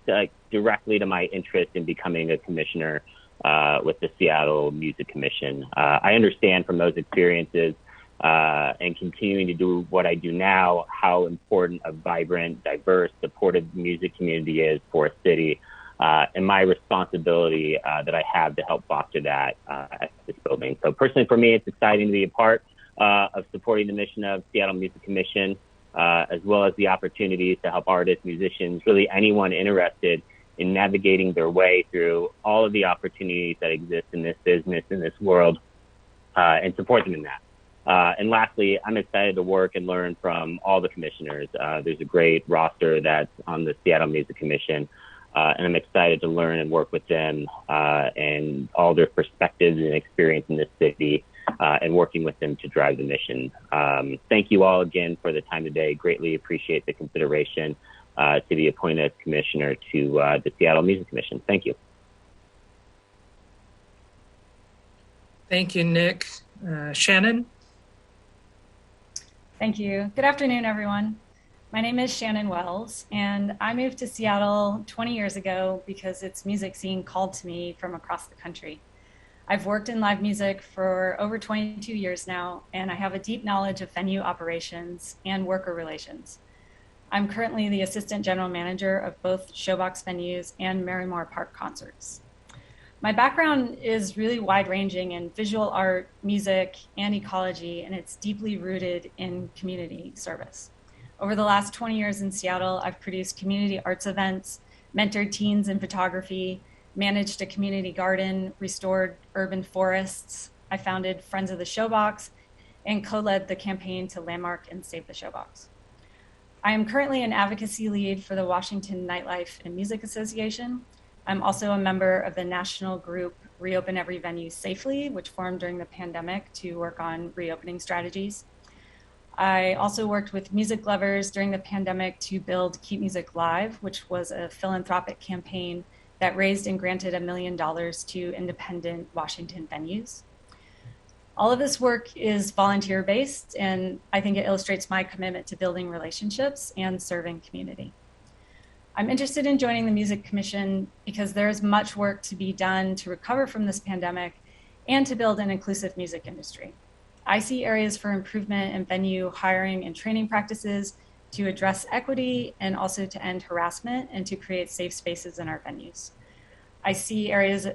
D: directly to my interest in becoming a commissioner with the Seattle Music Commission. I understand from those experiences and continuing to do what I do now, how important a vibrant, diverse, supportive music community is for a city, and my responsibility that I have to help foster that this building. So personally for me, it's exciting to be a part of supporting the mission of Seattle Music Commission, as well as the opportunities to help artists, musicians, really anyone interested in navigating their way through all of the opportunities that exist in this business, in this world, and support them in that. And lastly, I'm excited to work and learn from all the commissioners. There's a great roster that's on the Seattle Music Commission, and I'm excited to learn and work with them and all their perspectives and experience in this city, and working with them to drive the mission. Thank you all again for the time today. Greatly appreciate the consideration to be appointed as commissioner to the Seattle Music Commission. Thank you.
R: Thank you, Nick. Shannon?
I: Thank you. Good afternoon, everyone. My name is Shannon Wells, and I moved to Seattle 20 years ago because its music scene called to me from across the country. I've worked in live music for over 22 years now, and I have a deep knowledge of venue operations and worker relations. I'm currently the assistant general manager of both Showbox venues and Merrimore Park concerts. My background is really wide-ranging in visual art, music, and ecology, and it's deeply rooted in community service. Over the last 20 years in Seattle, I've produced community arts events, mentored teens in photography, managed a community garden, restored urban forests. I founded Friends of the Showbox, and co-led the campaign to landmark and save the Showbox. I am currently an advocacy lead for the Washington Nightlife and Music Association. I'm also a member of the national group Reopen Every Venue Safely, which formed during the pandemic to work on reopening strategies. I also worked with music lovers during the pandemic to build Keep Music Live, which was a philanthropic campaign that raised and granted $1 million to independent Washington venues. All of this work is volunteer-based, and I think it illustrates my commitment to building relationships and serving community. I'm interested in joining the Music Commission because there is much work to be done to recover from this pandemic and to build an inclusive music industry. I see areas for improvement in venue hiring and training practices to address equity and also to end harassment and to create safe spaces in our venues. I see areas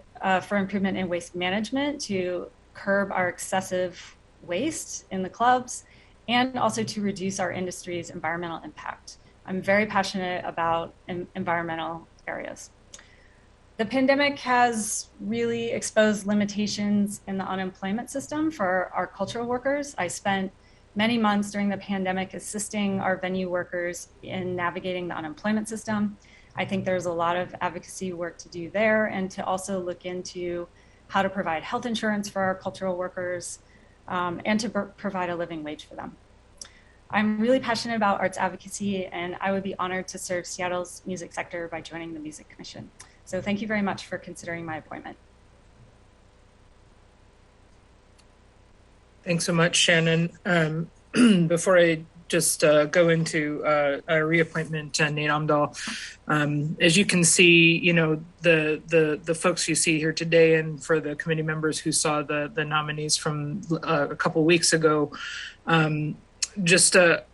I: for improvement in waste management to curb our excessive waste in the clubs and also to reduce our industry's environmental impact. I'm very passionate about environmental areas. The pandemic has really exposed limitations in the unemployment system for our cultural workers. I spent many months during the pandemic assisting our venue workers in navigating the unemployment system. I think there's a lot of advocacy work to do there and to also look into how to provide health insurance for our cultural workers and to provide a living wage for them. I'm really passionate about arts advocacy, and I would be honored to serve Seattle's music sector by joining the Music Commission. So thank you very much for considering my appointment.
R: Thanks so much, Shannon. Before I just go into a reappointment, Nate Amdahl, as you can see, you know, the folks you see here today, and for the committee members who saw the nominees from a couple weeks ago, just a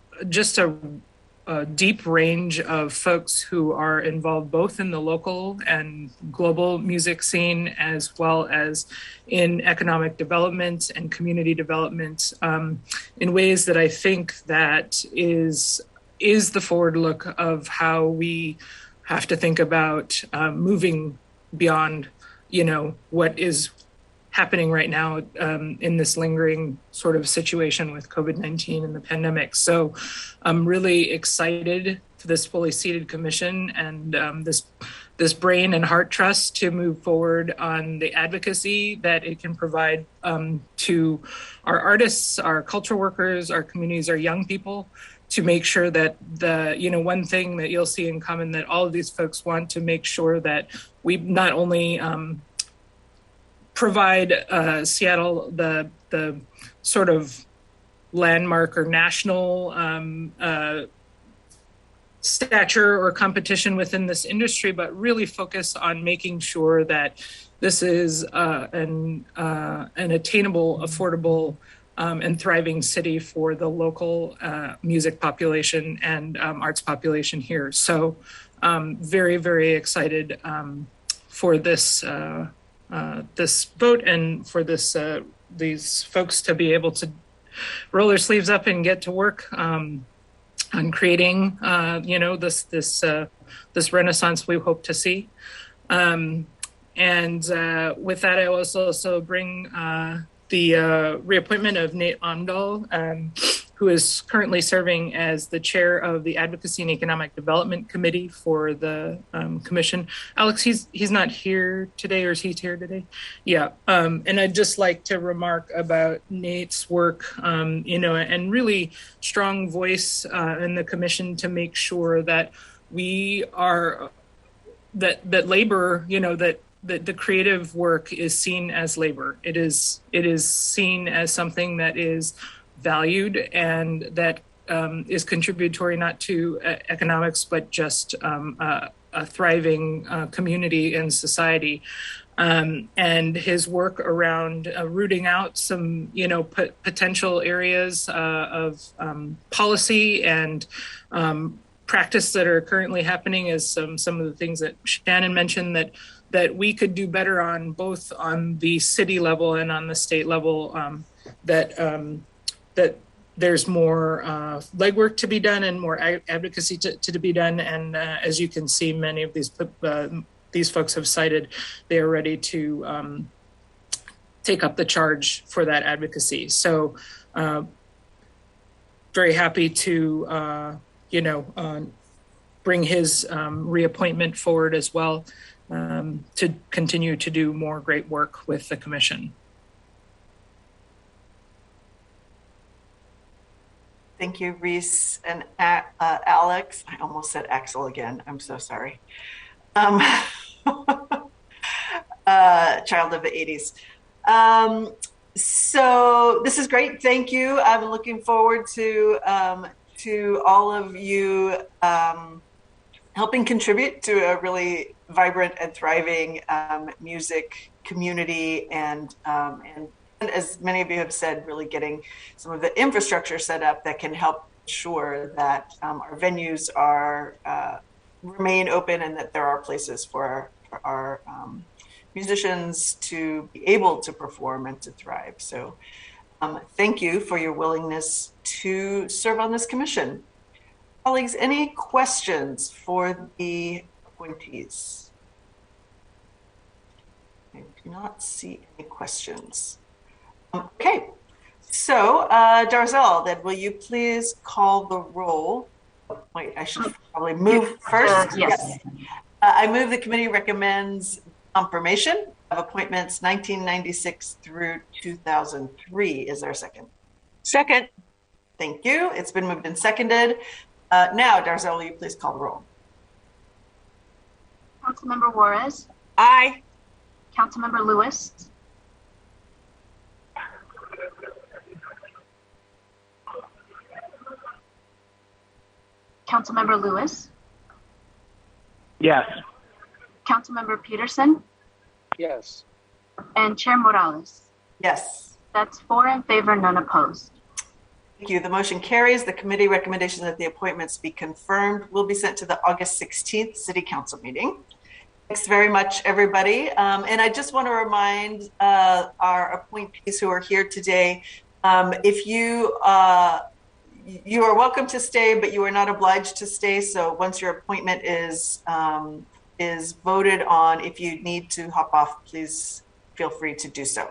R: deep range of folks who are involved both in the local and global music scene, as well as in economic development and community development, in ways that I think that is the forward look of how we have to think about moving beyond, you know, what is happening right now in this lingering sort of situation with COVID-19 and the pandemic. So I'm really excited for this fully seated commission and this brain and heart trust to move forward on the advocacy that it can provide to our artists, our cultural workers, our communities, our young people, to make sure that one thing that you'll see in common that all of these folks want to make sure that we not only provide Seattle the sort of landmark or national stature or competition within this industry, but really focus on making sure that this is an attainable, affordable, and thriving city for the local music population and arts population here. So very, very excited for this this vote and for these folks to be able to roll their sleeves up and get to work on creating, this renaissance we hope to see. And with that, I also bring the reappointment of Nate Omdahl, who is currently serving as the chair of the Advocacy and Economic Development Committee for the commission. Alex, he's not here today, or is he here today? Yeah. And I'd just like to remark about Nate's work, and really strong voice in the commission to make sure that we are, that labor, that the creative work is seen as labor. It is seen as something that is valued and that is contributory not to economics, but just a thriving community and society. And his work around rooting out some, potential areas of policy and practice that are currently happening is some of the things that Shannon mentioned that we could do better on, both on the city level and on the state level, that there's more legwork to be done and more advocacy to be done. And as you can see, many of these folks have cited they are ready to take up the charge for that advocacy. So very happy to, bring his reappointment forward as well, to continue to do more great work with the commission.
B: Thank you, Reese and Alex. I almost said Axel again. I'm so sorry. Child of the 80s. So this is great. Thank you. I'm looking forward to all of you helping contribute to a really vibrant and thriving music community, and as many of you have said, really getting some of the infrastructure set up that can help ensure that our venues remain open and that there are places for our musicians to be able to perform and to thrive. So thank you for your willingness to serve on this commission. Colleagues, any questions for the appointees? I do not see any questions. Okay, so Darzal, then will you please call the roll? Wait, I should probably move first.
C: Yes.
B: I move the committee recommends confirmation of appointments 1996 through 2003. Is there a second?
H: Second.
B: Thank you. It's been moved and seconded. Now, Darzal, will you please call the roll?
C: Councilmember Juarez?
H: Aye.
C: Councilmember Lewis? Councilmember Lewis?
E: Yes.
C: Councilmember Peterson?
E: Yes.
C: And Chair Morales?
B: Yes.
C: That's 4 in favor, none opposed.
B: Thank you. The motion carries. The committee recommendation that the appointments be confirmed will be sent to the August 16th City Council meeting. Thanks very much, everybody. And I just want to remind our appointees who are here today, if you are welcome to stay, but you are not obliged to stay. So once your appointment is voted on, if you need to hop off, please feel free to do so.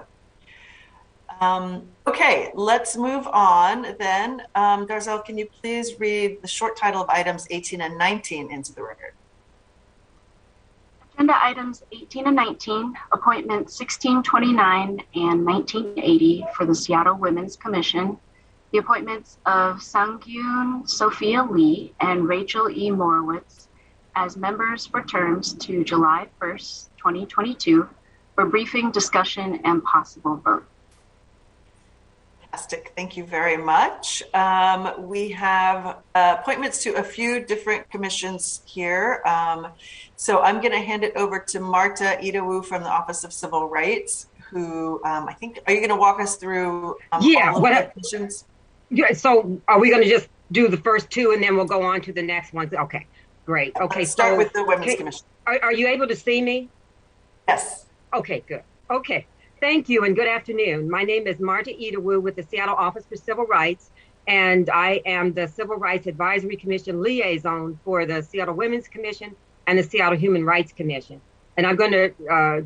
B: Okay, let's move on then. Darzal, can you please read the short title of items 18 and 19 into the record?
C: Agenda items 18 and 19, appointments 1629 and 1980 for the Seattle Women's Commission, the appointments of Sangyun Sophia Lee and Rachel E. Morowitz as members for terms to July 1st, 2022 for briefing, discussion, and possible vote.
B: Fantastic. Thank you very much. We have appointments to a few different commissions here. So I'm going to hand it over to Marta Idawu from the Office of Civil Rights, who I think, are you going to walk us through all of the commissions?
J: Yeah, so are we going to just do the first two and then we'll go on to the next ones? Okay, great. Okay,
B: let's start with the Women's Commission.
J: Are you able to see me?
B: Yes.
J: Okay, good. Okay. Thank you and good afternoon. My name is Marta Edawu with the Seattle Office for Civil Rights, and I am the Civil Rights Advisory Commission liaison for the Seattle Women's Commission and the Seattle Human Rights Commission. And I'm going to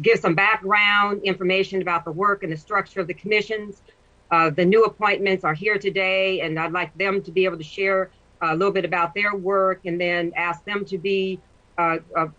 J: give some background information about the work and the structure of the commissions. The new appointments are here today, and I'd like them to be able to share a little bit about their work and then ask them to be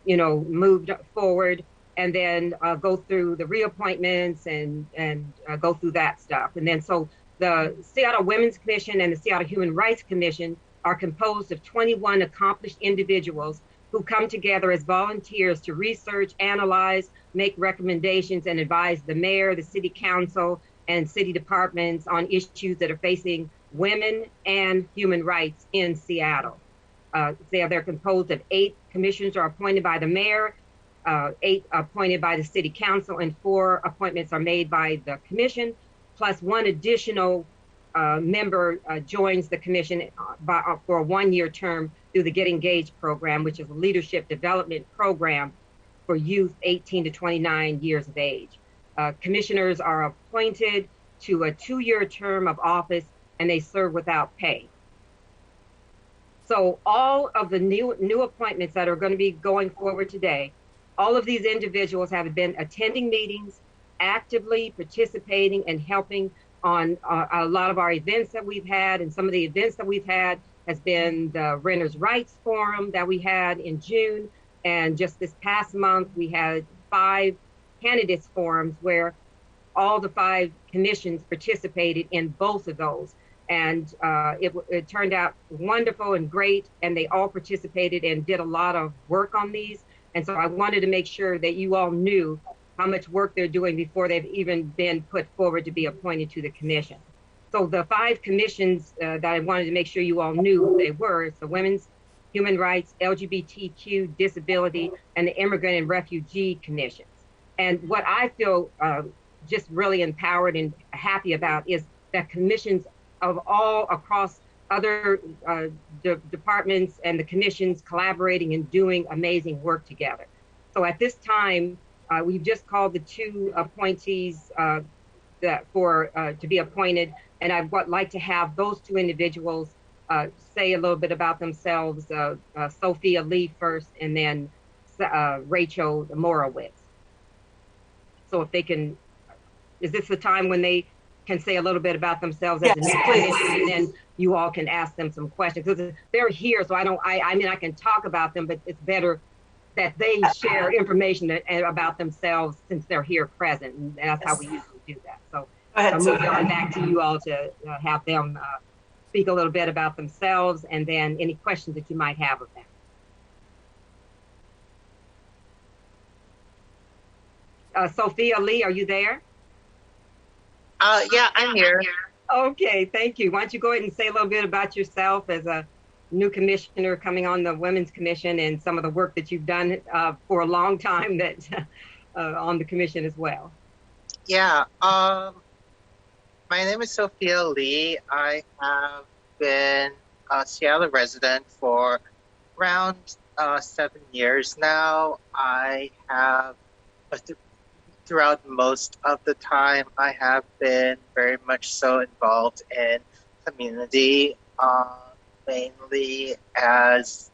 J: moved forward, and then go through the reappointments and go through that stuff. And then so the Seattle Women's Commission and the Seattle Human Rights Commission are composed of 21 accomplished individuals who come together as volunteers to research, analyze, make recommendations, and advise the mayor, the city council, and city departments on issues that are facing women and human rights in Seattle. They're composed of 8 commissions are appointed by the mayor, 8 appointed by the city council, and 4 appointments are made by the commission, plus 1 additional member joins the commission for a 1-year term through the Get Engaged program, which is a leadership development program for youth 18 to 29 years of age. Commissioners are appointed to a 2-year term of office, and they serve without pay. So all of the new appointments that are going to be going forward today, all of these individuals have been attending meetings, actively participating and helping on a lot of our events that we've had. And some of the events that we've had has been the Renters' Rights Forum that we had in June. And just this past month, we had 5 candidates forums where all the 5 commissions participated in both of those. And it turned out wonderful and great, and they all participated and did a lot of work on these. And so I wanted to make sure that you all knew how much work they're doing before they've even been put forward to be appointed to the commission. So the 5 commissions that I wanted to make sure you all knew who they were, it's the Women's, Human Rights, LGBTQ, Disability, and the Immigrant and Refugee Commissions. And what I feel just really empowered and happy about is that commissions of all across other departments and the commissions collaborating and doing amazing work together. So at this time, we've just called the 2 appointees to be appointed, and I would like to have those 2 individuals say a little bit about themselves, Sophia Lee first, and then Rachel Morowitz. So if they can, is this the time when they can say a little bit about themselves as a new commission, and then you all can ask them some questions, because they're here, so I mean I can talk about them, but it's better that they share information about themselves since they're here present, and that's how we usually do that. So I'll move on back to you all to have them speak a little bit about themselves, and then any questions that you might have of them. Sophia Lee, are you there?
H: Yeah, I'm here.
J: Okay, thank you. Why don't you go ahead and say a little bit about yourself as a new commissioner coming on the Women's Commission, and some of the work that you've done for a long time that on the commission as well.
H: Yeah, my name is Sophia Lee. I have been a Seattle resident for around 7 years now. I have throughout most of the time, I have been very much so involved in community, mainly as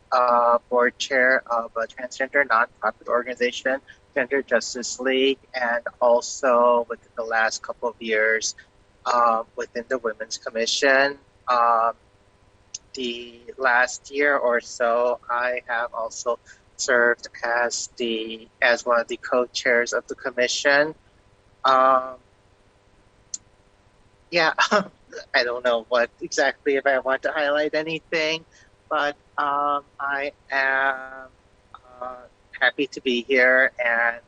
H: board chair of a transgender nonprofit organization, Gender Justice League, and also within the last couple of years within the Women's Commission. The last year or so, I have also served as one of the co-chairs of the commission. Yeah, I don't know what exactly if I want to highlight anything, but I am happy to be here, and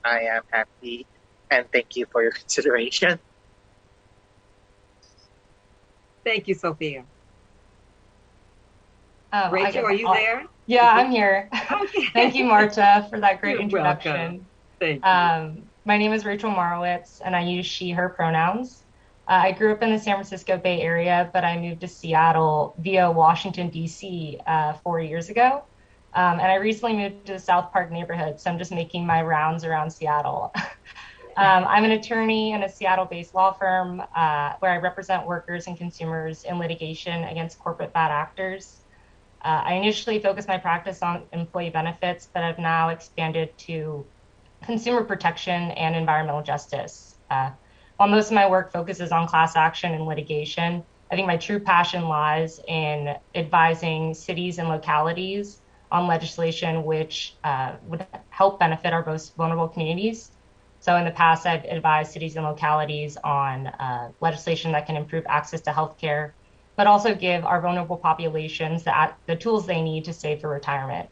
H: I am happy, and thank you for your consideration.
J: Thank you, Sophia.
F: Rachel,
J: are you there?
F: Yeah, I'm here.
J: Okay.
F: Thank you, Marta, for that great
J: You're
F: introduction.
J: welcome. Thank you.
F: My name is Rachel Morowitz, and I use she, her pronouns. I grew up in the San Francisco Bay Area, but I moved to Seattle via Washington, D.C. 4 years ago.
K: And I recently moved to the South Park neighborhood, so I'm just making my rounds around Seattle. I'm an attorney in a Seattle-based law firm where I represent workers and consumers in litigation against corporate bad actors. I initially focused my practice on employee benefits, but I've now expanded to consumer protection and environmental justice. While most of my work focuses on class action and litigation, I think my true passion lies in advising cities and localities on legislation which would help benefit our most vulnerable communities. So in the past, I've advised cities and localities on legislation that can improve access to healthcare, but also give our vulnerable populations the tools they need to save for retirement.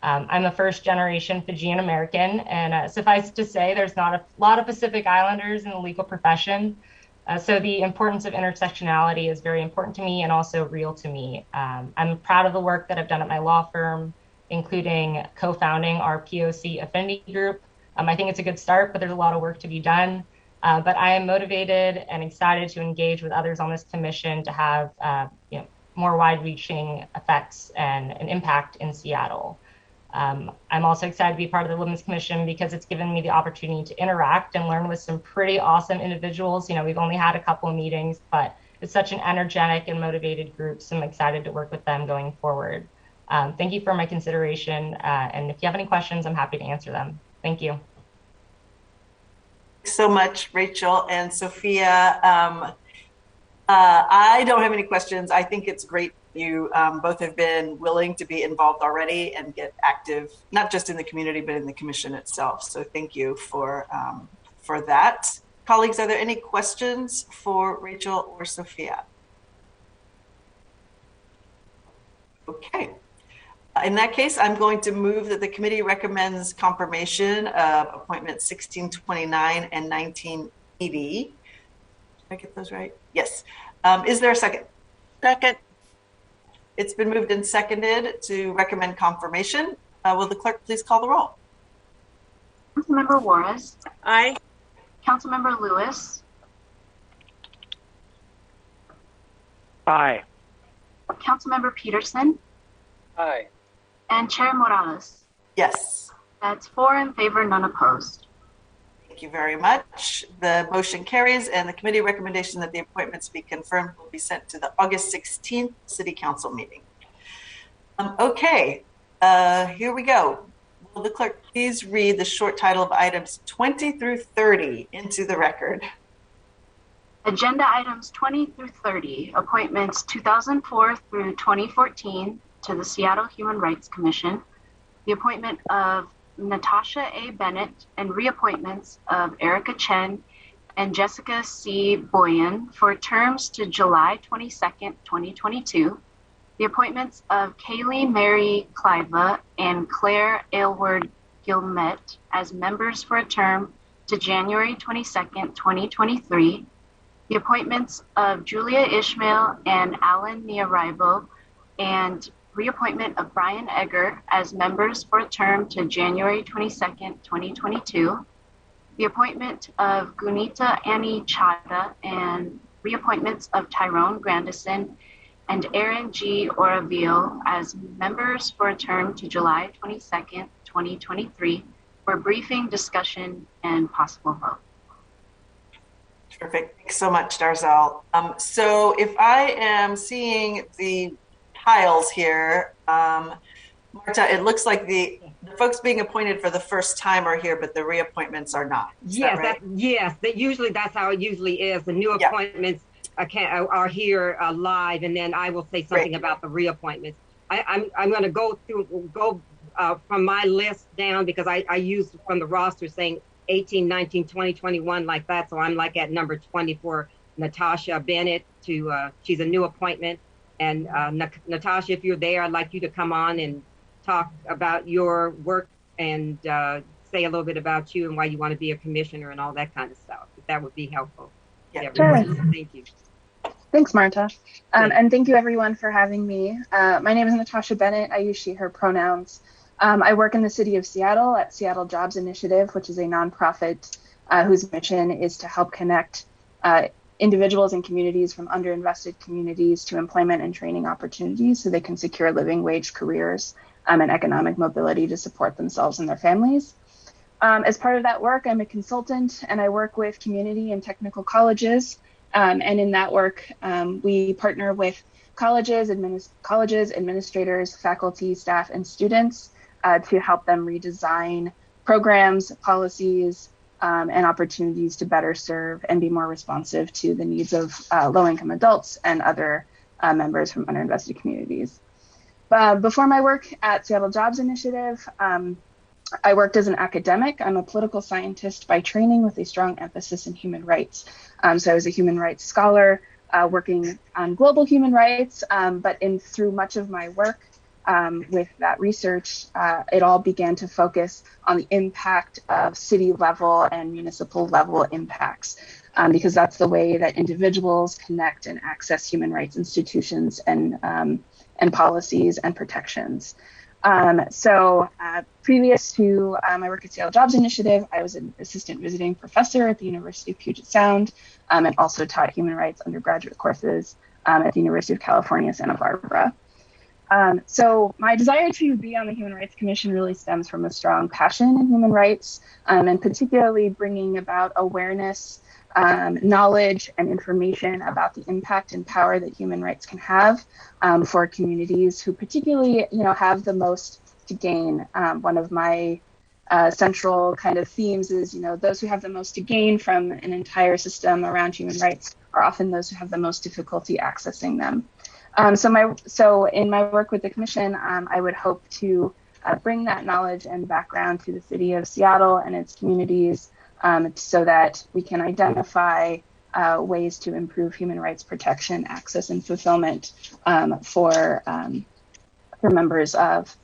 K: I'm a first-generation Fijian American, and suffice to say, there's not a lot of Pacific Islanders in the legal profession. So the importance of intersectionality is very important to me and also real to me. I'm proud of the work that I've done at my law firm, including co-founding our POC affinity group. I think it's a good start, but there's a lot of work to be done. But I am motivated and excited to engage with others on this commission to have more wide-reaching effects and an impact in Seattle. I'm also excited to be part of the Women's Commission because it's given me the opportunity to interact and learn with some pretty awesome individuals. We've only had a couple of meetings, but it's such an energetic and motivated group, so I'm excited to work with them going forward. Thank you for my consideration, and if you have any questions, I'm happy to answer them. Thank you.
B: Thanks so much, Rachel and Sophia. I don't have any questions. I think it's great you both have been willing to be involved already and get active, not just in the community, but in the commission itself. So thank you for that. Colleagues, are there any questions for Rachel or Sophia? Okay. In that case, I'm going to move that the committee recommends confirmation of appointments 1629 and 1980. Did I get those right? Yes. Is there a second?
L: Second.
B: It's been moved and seconded to recommend confirmation. Will the clerk please call the roll?
C: Councilmember Juarez.
L: Aye.
C: Councilmember Lewis.
E: Aye.
C: Councilmember Peterson.
E: Aye.
C: And Chair Morales.
B: Yes.
C: That's 4 in favor, none opposed.
B: Thank you very much. The motion carries, and the committee recommendation that the appointments be confirmed will be sent to the August 16th City Council meeting. Okay, here we go. Will the clerk please read the short title of items 20 through 30 into the record?
C: Agenda items 20 through 30, appointments 2004 through 2014 to the Seattle Human Rights Commission, the appointment of Natasha A. Bennett, and reappointments of Erica Chen and Jessica C. Boyan for terms to July 22nd, 2022, the appointments of Kaylee Mary Cliva and Claire Aylward Gilmet as members for a term to January 22nd, 2023, the appointments of Julia Ishmael and Alan Niaribo, and reappointment of Brian Egger as members for a term to January 22nd, 2022, the appointment of Gunita Annie Chada and reappointments of Tyrone Grandison and Aaron G. Oravio as members for a term to July 22nd, 2023 for briefing, discussion, and possible vote.
B: Terrific. Thanks so much, Darzal. So if I am seeing the piles here, Marta, it looks like the folks being appointed for the first time are here, but the reappointments are not. Is
J: yes,
B: that right?
J: Yes. That's how it usually is. The new appointments are here live, and then I will say something about the reappointments. I'm going to go from my list down because I used from the roster saying 18, 19, 20, 21 like that. So I'm like at number 20 for Natasha Bennett. She's a new appointment. And Natasha, if you're there, I'd like you to come on and talk about your work and say a little bit about you and why you want to be a commissioner and all that kind of stuff. That would be helpful.
W: Yeah,
J: sure.
W: Thank you. Thanks, Marta. And thank you, everyone, for having me. My name is Natasha Bennett. I use she, her pronouns. I work in the city of Seattle at Seattle Jobs Initiative, which is a nonprofit whose mission is to help connect individuals and communities from underinvested communities to employment and training opportunities so they can secure living wage careers and economic mobility to support themselves and their families. As part of that work, I'm a consultant and I work with community and technical colleges. And in that work, we partner with colleges, administrators, faculty, staff, and students to help them redesign programs, policies, and opportunities to better serve and be more responsive to the needs of low-income adults and other members from underinvested communities. Before my work at Seattle Jobs Initiative, I worked as an academic. I'm a political scientist by training with a strong emphasis in human rights. So I was a human rights scholar working on global human rights, but through much of my work with that research, it all began to focus on the impact of city level and municipal level impacts, because that's the way that individuals connect and access human rights institutions and policies and protections. Previous to my work at Seattle Jobs Initiative, I was an assistant visiting professor at the University of Puget Sound and also taught human rights undergraduate courses at the University of California, Santa Barbara. So my desire to be on the Human Rights Commission really stems from a strong passion in human rights, and particularly bringing about awareness, knowledge, and information about the impact and power that human rights can have for communities who particularly, have the most to gain. One of my central kind of themes is, those who have the most to gain from an entire system around human rights are often those who have the most difficulty accessing them. So in my work with the Commission, I would hope to bring that knowledge and background to the city of Seattle and its communities so that we can identify ways to improve human rights protection, access, and fulfillment for members of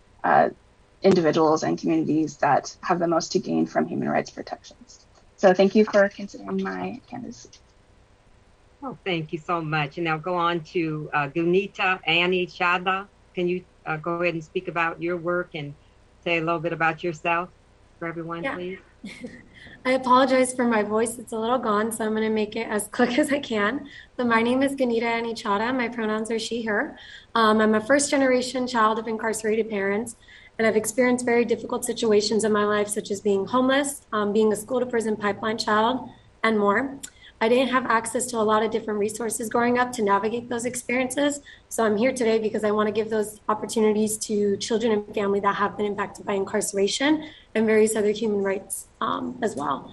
W: individuals and communities that have the most to gain from human rights protections. So thank you for considering my candidacy.
J: Oh, thank you so much. And now go on to Gunita Annie Chada. Can you go ahead and speak about your work and say a little bit about yourself for everyone, please?
L: I apologize for my voice. It's a little gone, so I'm going to make it as quick as I can. But my name is Gunita Annie Chada. My pronouns are she, her. I'm a first-generation child of incarcerated parents, and I've experienced very difficult situations in my life, such as being homeless, being a school-to-prison pipeline child, and more. I didn't have access to a lot of different resources growing up to navigate those experiences. So I'm here today because I want to give those opportunities to children and family that have been impacted by incarceration and various other human rights as well.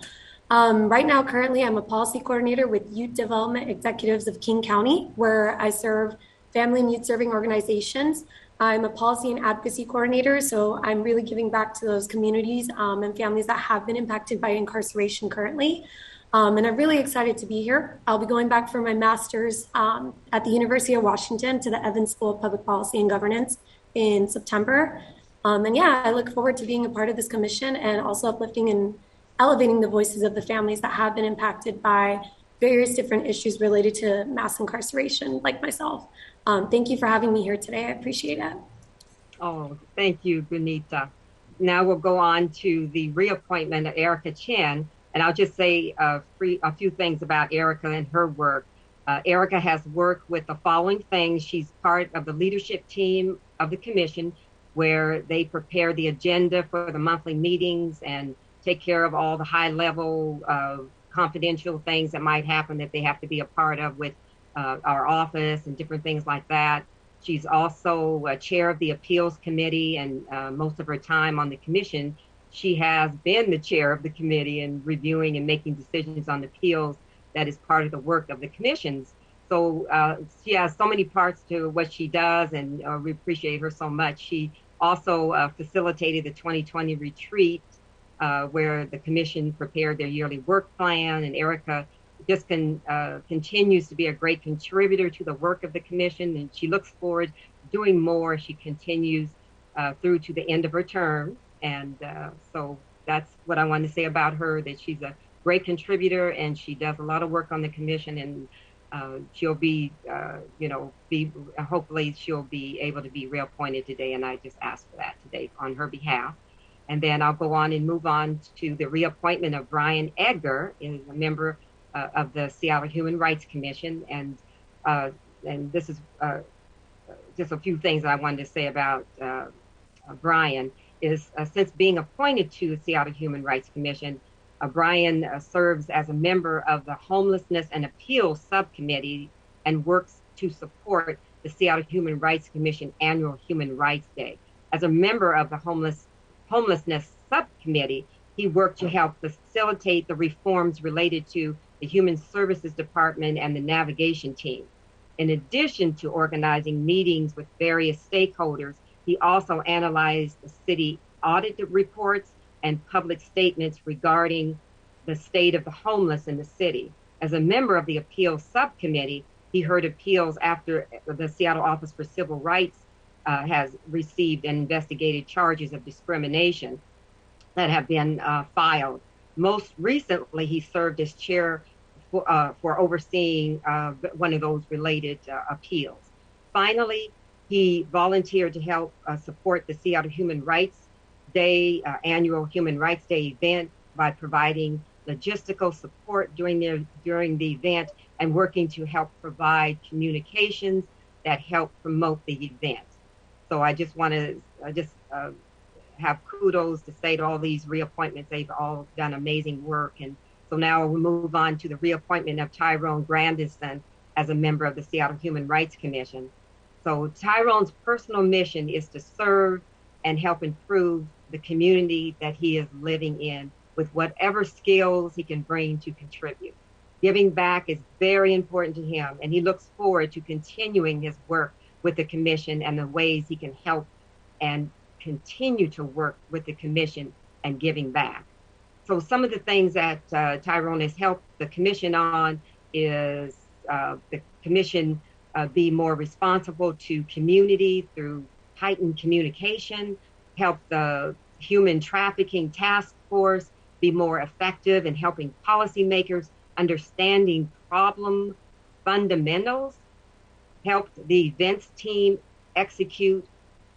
L: Right now, currently, I'm a policy coordinator with Youth Development Executives of King County, where I serve family and youth serving organizations. I'm a policy and advocacy coordinator, so I'm really giving back to those communities and families that have been impacted by incarceration currently. And I'm really excited to be here. I'll be going back for my master's at the University of Washington to the Evans School of Public Policy and Governance in September. And yeah, I look forward to being a part of this commission and also uplifting and elevating the voices of the families that have been impacted by various different issues related to mass incarceration, like myself. Thank you for having me here today. I appreciate it.
J: Oh, thank you, Gunita. Now we'll go on to the reappointment of Erica Chen. And I'll just say a few things about Erica and her work. Erica has worked with the following things. She's part of the leadership team of the commission, where they prepare the agenda for the monthly meetings and take care of all the high level confidential things that might happen that they have to be a part of with our office and different things like that. She's also chair of the appeals committee, and most of her time on the commission, she has been the chair of the committee and reviewing and making decisions on appeals that is part of the work of the commissions. So she has so many parts to what she does, and we appreciate her so much. She also facilitated the 2020 retreat where the commission prepared their yearly work plan, and Erica just continues to be a great contributor to the work of the commission, and she looks forward to doing more. She continues through to the end of her term. And so that's what I wanted to say about her, that she's a great contributor and she does a lot of work on the commission, and she'll be, hopefully she'll be able to be reappointed today. And I just asked for that today on her behalf. And then I'll go on and move on to the reappointment of Brian Edgar, is a member of the Seattle Human Rights Commission. And this is just a few things that I wanted to say about Brian, is since being appointed to the Seattle Human Rights Commission, Brian serves as a member of the Homelessness and Appeals Subcommittee and works to support the Seattle Human Rights Commission annual Human Rights Day. As a member of the Homelessness Subcommittee, he worked to help facilitate the reforms related to the Human Services Department and the navigation team. In addition to organizing meetings with various stakeholders, he also analyzed the city audit reports and public statements regarding the state of the homeless in the city. As a member of the Appeals Subcommittee, he heard appeals after the Seattle Office for Civil Rights has received and investigated charges of discrimination that have been filed. Most recently, he served as chair for overseeing one of those related appeals. Finally, he volunteered to help support the Seattle Human Rights Day, annual Human Rights Day event by providing logistical support during the event and working to help provide communications that help promote the event. So I just want to have kudos to say to all these reappointments. They've all done amazing work. And so now we'll move on to the reappointment of Tyrone Grandison as a member of the Seattle Human Rights Commission. So Tyrone's personal mission is to serve and help improve the community that he is living in with whatever skills he can bring to contribute. Giving back is very important to him, and he looks forward to continuing his work with the commission and the ways he can help and continue to work with the commission and giving back. So some of the things that Tyrone has helped the commission on is the commission be more responsible to community through heightened communication, help the Human Trafficking Task Force be more effective in helping policymakers understanding problem fundamentals, helped the events team execute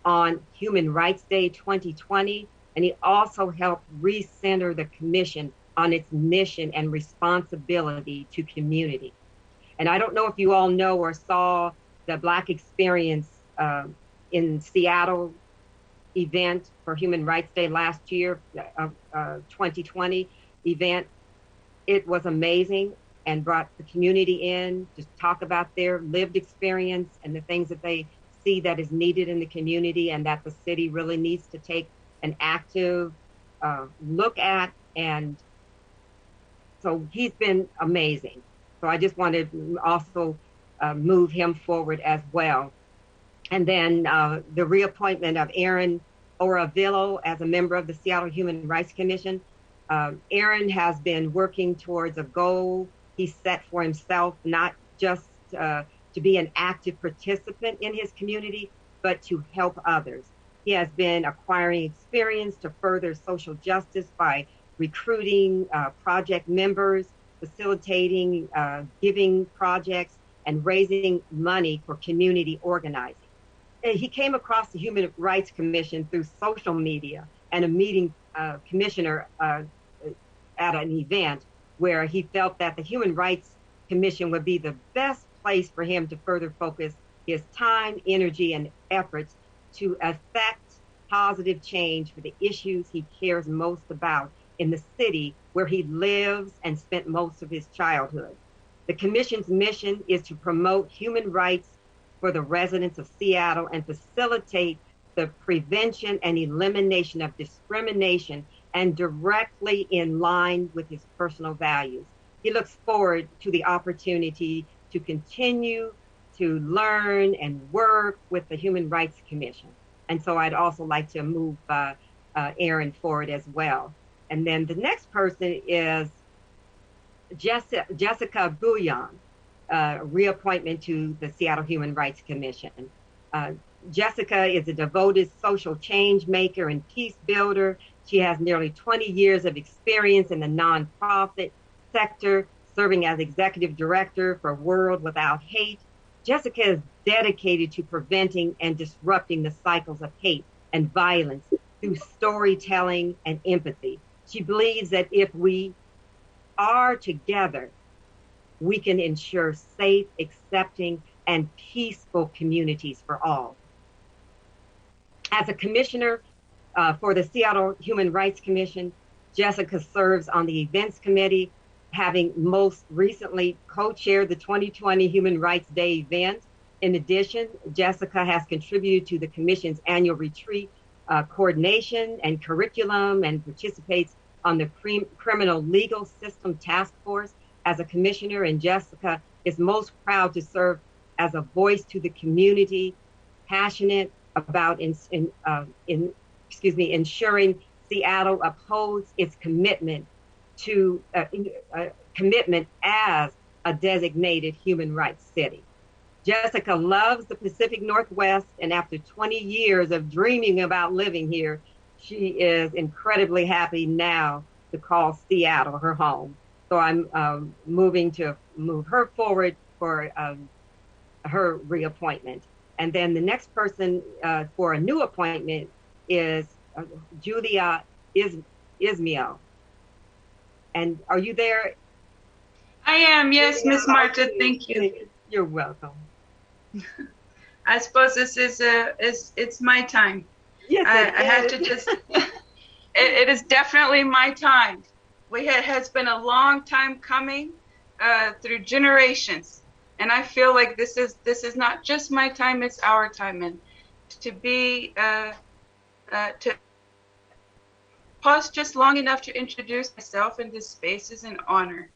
J: on Human Rights Day 2020, and he also helped recenter the commission on its mission and responsibility to community. And I don't know if you all know or saw the Black Experience in Seattle event for Human Rights Day last year, 2020 event. It was amazing and brought the community in to talk about their lived experience and the things that they see that is needed in the community and that the city really needs to take an active look at. And so he's been amazing. So I just wanted to also move him forward as well. And then the reappointment of Aaron Oravillo as a member of the Seattle Human Rights Commission. Aaron has been working towards a goal he set for himself, not just to be an active participant in his community, but to help others. He has been acquiring experience to further social justice by recruiting project members, facilitating giving projects, and raising money for community organizing. He came across the Human Rights Commission through social media and a meeting commissioner at an event where he felt that the Human Rights Commission would be the best place for him to further focus his time, energy, and efforts to affect positive change for the issues he cares most about in the city where he lives and spent most of his childhood. The Commission's mission is to promote human rights for the residents of Seattle and facilitate the prevention and elimination of discrimination, and directly in line with his personal values. He looks forward to the opportunity to continue to learn and work with the Human Rights Commission. And so I'd also like to move Aaron forward as well. And then the next person is Jessica Bouillon, reappointment to the Seattle Human Rights Commission. Jessica is a devoted social change maker and peace builder. She has nearly 20 years of experience in the nonprofit sector, serving as executive director for World Without Hate. Jessica is dedicated to preventing and disrupting the cycles of hate and violence through storytelling and empathy. She believes that if we are together, we can ensure safe, accepting, and peaceful communities for all. As a commissioner for the Seattle Human Rights Commission, Jessica serves on the events committee, having most recently co-chaired the 2020 Human Rights Day event. In addition, Jessica has contributed to the commission's annual retreat coordination and curriculum, and participates on the criminal legal system task force as a commissioner. And Jessica is most proud to serve as a voice to the community, passionate about ensuring Seattle upholds its commitment to commitment as a designated human rights city. Jessica loves the Pacific Northwest, and after 20 years of dreaming about living here, she is incredibly happy now to call Seattle her home. So I'm moving to move her forward for her reappointment. And then the next person for a new appointment is Julia Ismail. And are you there?
M: I am, yes, Miss Marta, thank you.
J: You're welcome.
M: I suppose this is it's my time.
J: Yes,
M: I have to just, it is definitely my time. It has been a long time coming through generations. And I feel like this is not just my time, it's our time. And to be, to pause just long enough to introduce myself in this space is an honor.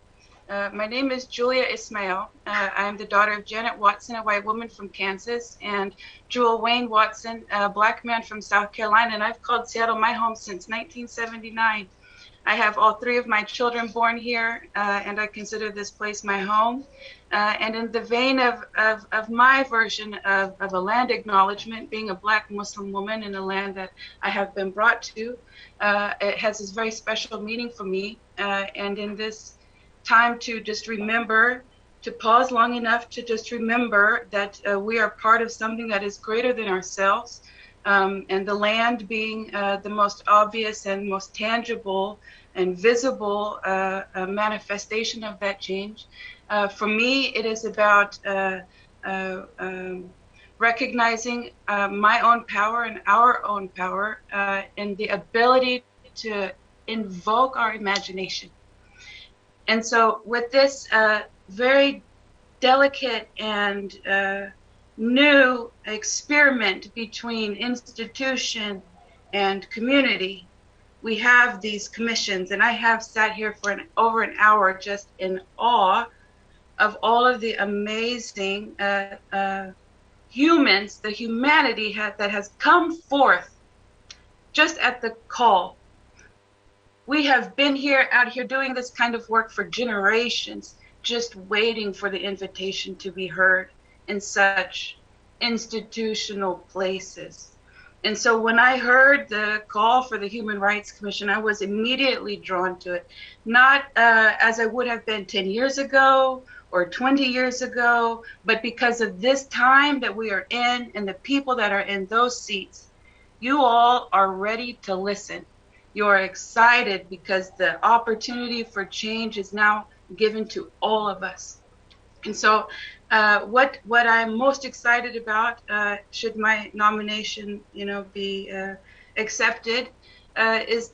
M: My name is Julia Ismail. I'm the daughter of Janet Watson, a white woman from Kansas, and Jewel Wayne Watson, a black man from South Carolina. And I've called Seattle my home since 1979. I have all three of my children born here, and I consider this place my home. And in the vein of my version of a land acknowledgement, being a black Muslim woman in a land that I have been brought to, it has this very special meaning for me. And in this time to just remember, to pause long enough to just remember that we are part of something that is greater than ourselves, and the land being the most obvious and most tangible and visible manifestation of that change. For me, it is about recognizing my own power and our own power, and the ability to invoke our imagination. And so with this very delicate and new experiment between institution and community, we have these commissions, and I have sat here for over an hour just in awe of all of the amazing humans, the humanity that has come forth just at the call. We have been out here doing this kind of work for generations, just waiting for the invitation to be heard in such institutional places. And so when I heard the call for the Human Rights Commission, I was immediately drawn to it, not as I would have been 10 years ago or 20 years ago, but because of this time that we are in and the people that are in those seats. You all are ready to listen. You are excited because the opportunity for change is now given to all of us. And so what I'm most excited about, should my nomination, be accepted, is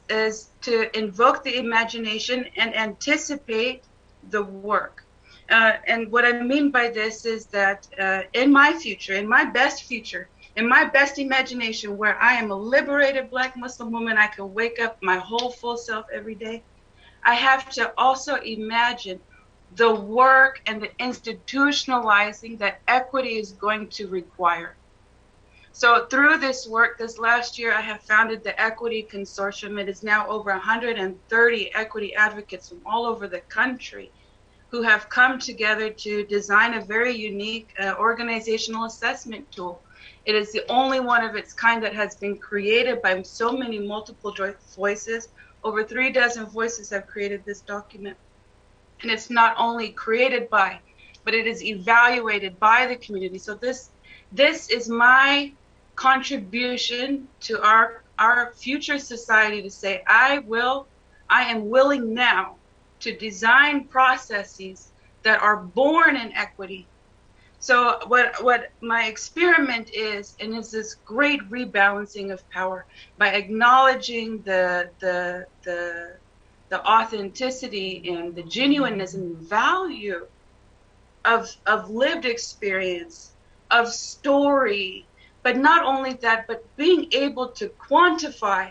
M: to invoke the imagination and anticipate the work. And what I mean by this is that in my future, in my best future, in my best imagination, where I am a liberated Black Muslim woman, I can wake up my whole full self every day. I have to also imagine the work and the institutionalizing that equity is going to require. So through this work, this last year, I have founded the Equity Consortium. It is now over 130 equity advocates from all over the country who have come together to design a very unique organizational assessment tool. It is the only one of its kind that has been created by so many multiple voices. Over 36 voices have created this document. And it's not only created by, but it is evaluated by the community. So this is my contribution to our future society, to say, I am willing now to design processes that are born in equity, So what my experiment is, and is this great rebalancing of power by acknowledging the authenticity and the genuineness and value of lived experience, of story, but not only that, but being able to quantify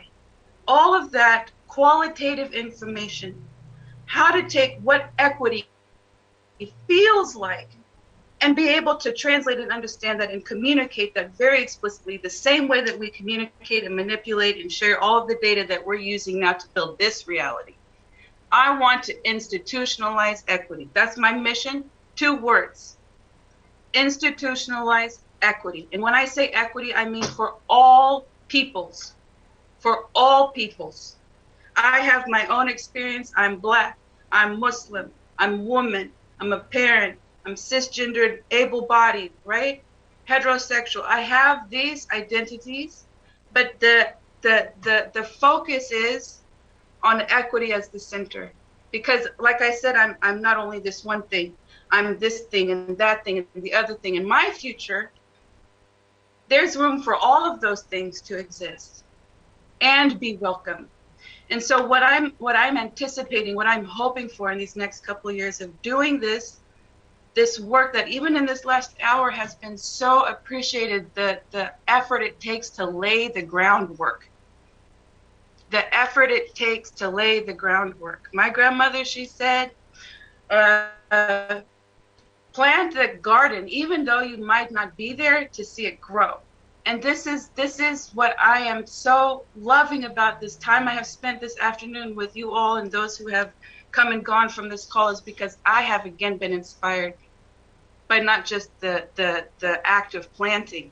M: all of that qualitative information, how to take what equity feels like and be able to translate and understand that and communicate that very explicitly, the same way that we communicate and manipulate and share all of the data that we're using now to build this reality. I want to institutionalize equity. That's my mission. 2 words: institutionalize equity. And when I say equity, I mean for all peoples. For all peoples. I have my own experience. I'm Black, I'm Muslim, I'm woman, I'm a parent, I'm cisgendered, able-bodied, right? Heterosexual. I have these identities, but the focus is on equity as the center. Because like I said, I'm not only this one thing, I'm this thing and that thing and the other thing. In my future, there's room for all of those things to exist and be welcome. And so what I'm anticipating, what I'm hoping for in these next couple of years of doing this work that even in this last hour has been so appreciated, the effort it takes to lay the groundwork. The effort it takes to lay the groundwork. My grandmother, she said, plant the garden, even though you might not be there to see it grow. And this is what I am so loving about this time I have spent this afternoon with you all and those who have come and gone from this call, is because I have again been inspired by not just the act of planting,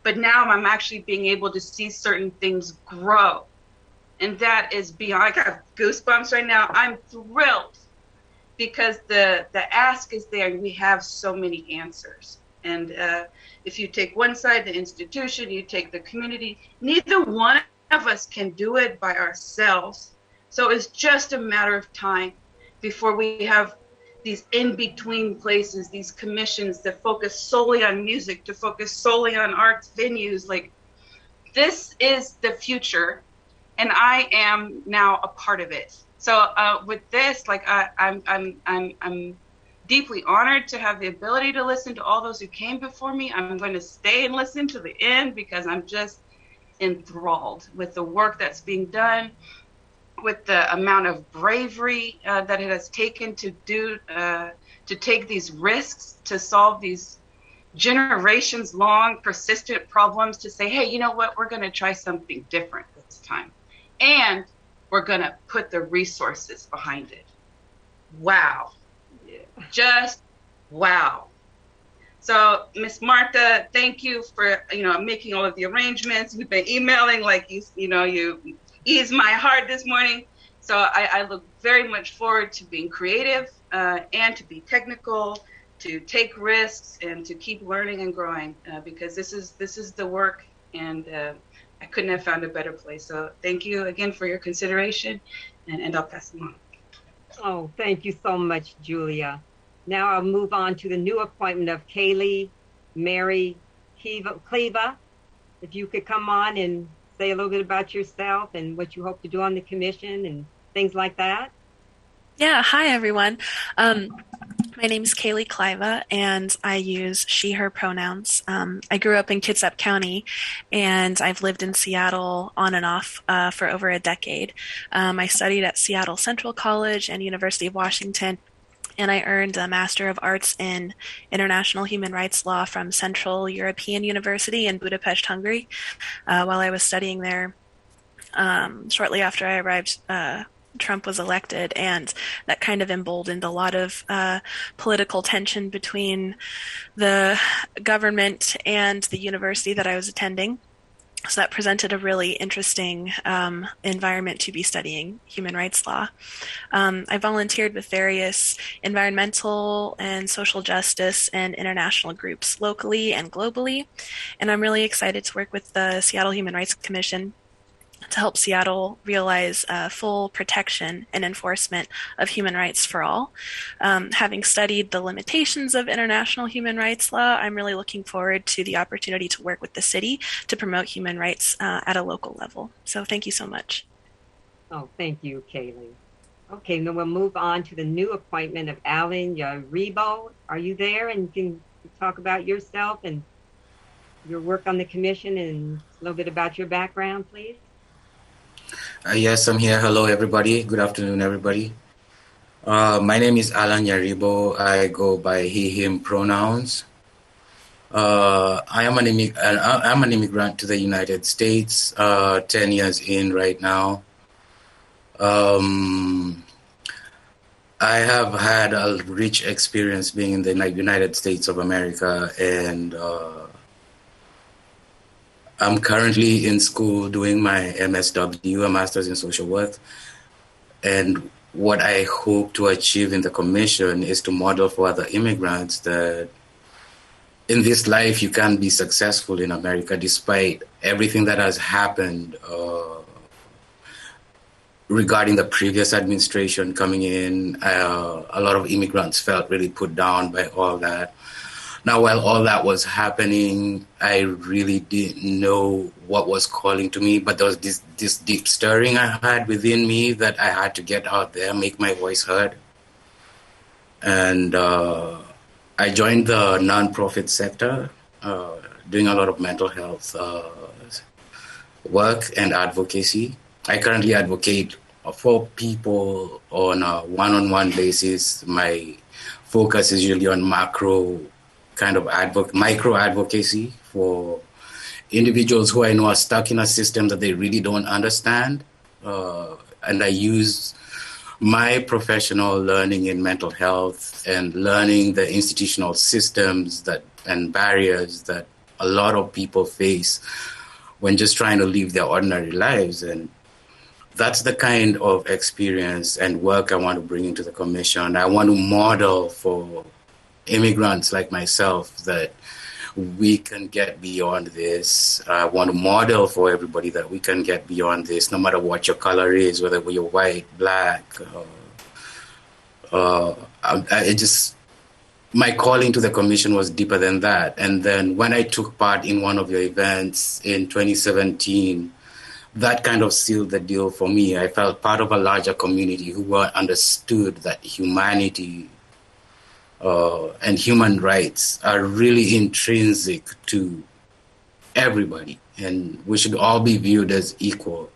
M: but now I'm actually being able to see certain things grow. And that is beyond, I got goosebumps right now. I'm thrilled because the ask is there and we have so many answers. And if you take one side, the institution, you take the community, neither one of us can do it by ourselves. So it's just a matter of time before we have these in-between places, these commissions that focus solely on music, to focus solely on arts venues. Like, this is the future, and I am now a part of it. So with this, like, I'm deeply honored to have the ability to listen to all those who came before me. I'm going to stay and listen to the end because I'm just enthralled with the work that's being done, with the amount of bravery that it has taken to take these risks, to solve these generations-long persistent problems, to say, hey, you know what, we're going to try something different this time. And we're going to put the resources behind it. Wow. Just wow. So, Miss Martha, thank you for making all of the arrangements. We've been emailing, like you eased my heart this morning. So I look very much forward to being creative and to be technical, to take risks, and to keep learning and growing because this is the work, and I couldn't have found a better place. So thank you again for your consideration, and I'll pass it on.
J: Oh, thank you so much, Julia. Now I'll move on to the new appointment of Kaylee Mary Cleva. If you could come on and say a little bit about yourself and what you hope to do on the commission and things like that.
N: Yeah, hi everyone. My name is Kaylee Cliva, and I use she, her pronouns. I grew up in Kitsap County, and I've lived in Seattle on and off for over a decade. I studied at Seattle Central College and University of Washington, and I earned a Master of Arts in International Human Rights Law from Central European University in Budapest, Hungary. While I was studying there, shortly after I arrived, Trump was elected, and that kind of emboldened a lot of political tension between the government and the university that I was attending. So that presented a really interesting environment to be studying human rights law. I volunteered with various environmental and social justice and international groups locally and globally, and I'm really excited to work with the Seattle Human Rights Commission to help Seattle realize full protection and enforcement of human rights for all. Having studied the limitations of international human rights law, I'm really looking forward to the opportunity to work with the city to promote human rights at a local level. So thank you so much.
J: Oh, thank you, Kaylee. Okay, then we'll move on to the new appointment of Alan Yaribo. Are you there? And you can talk about yourself and your work on the commission and a little bit about your background, please.
G: Yes, I'm here. Hello, everybody. Good afternoon, everybody. My name is Alan Yaribo. I go by he, him pronouns. I'm an immigrant to the United States, 10 years in right now. I have had a rich experience being in the United States of America, and I'm currently in school doing my MSW, a Master's in Social Work. And what I hope to achieve in the commission is to model for other immigrants that in this life you can be successful in America despite everything that has happened regarding the previous administration coming in. A lot of immigrants felt really put down by all that. Now, while all that was happening, I really didn't know what was calling to me, but there was this deep stirring I had within me that I had to get out there, make my voice heard. And I joined the nonprofit sector, doing a lot of mental health work and advocacy. I currently advocate for people on a one-on-one basis. My focus is usually on micro advocacy for individuals who I know are stuck in a system that they really don't understand. And I use my professional learning in mental health and learning the institutional systems and barriers that a lot of people face when just trying to live their ordinary lives. And that's the kind of experience and work I want to bring into the commission. I want to model for immigrants like myself that we can get beyond this. I want to model for everybody that we can get beyond this, no matter what your color is, whether you're white, black. My calling to the commission was deeper than that. And then when I took part in one of your events in 2017, that kind of sealed the deal for me. I felt part of a larger community who understood that humanity and human rights are really intrinsic to everybody, and we should all be viewed as equal.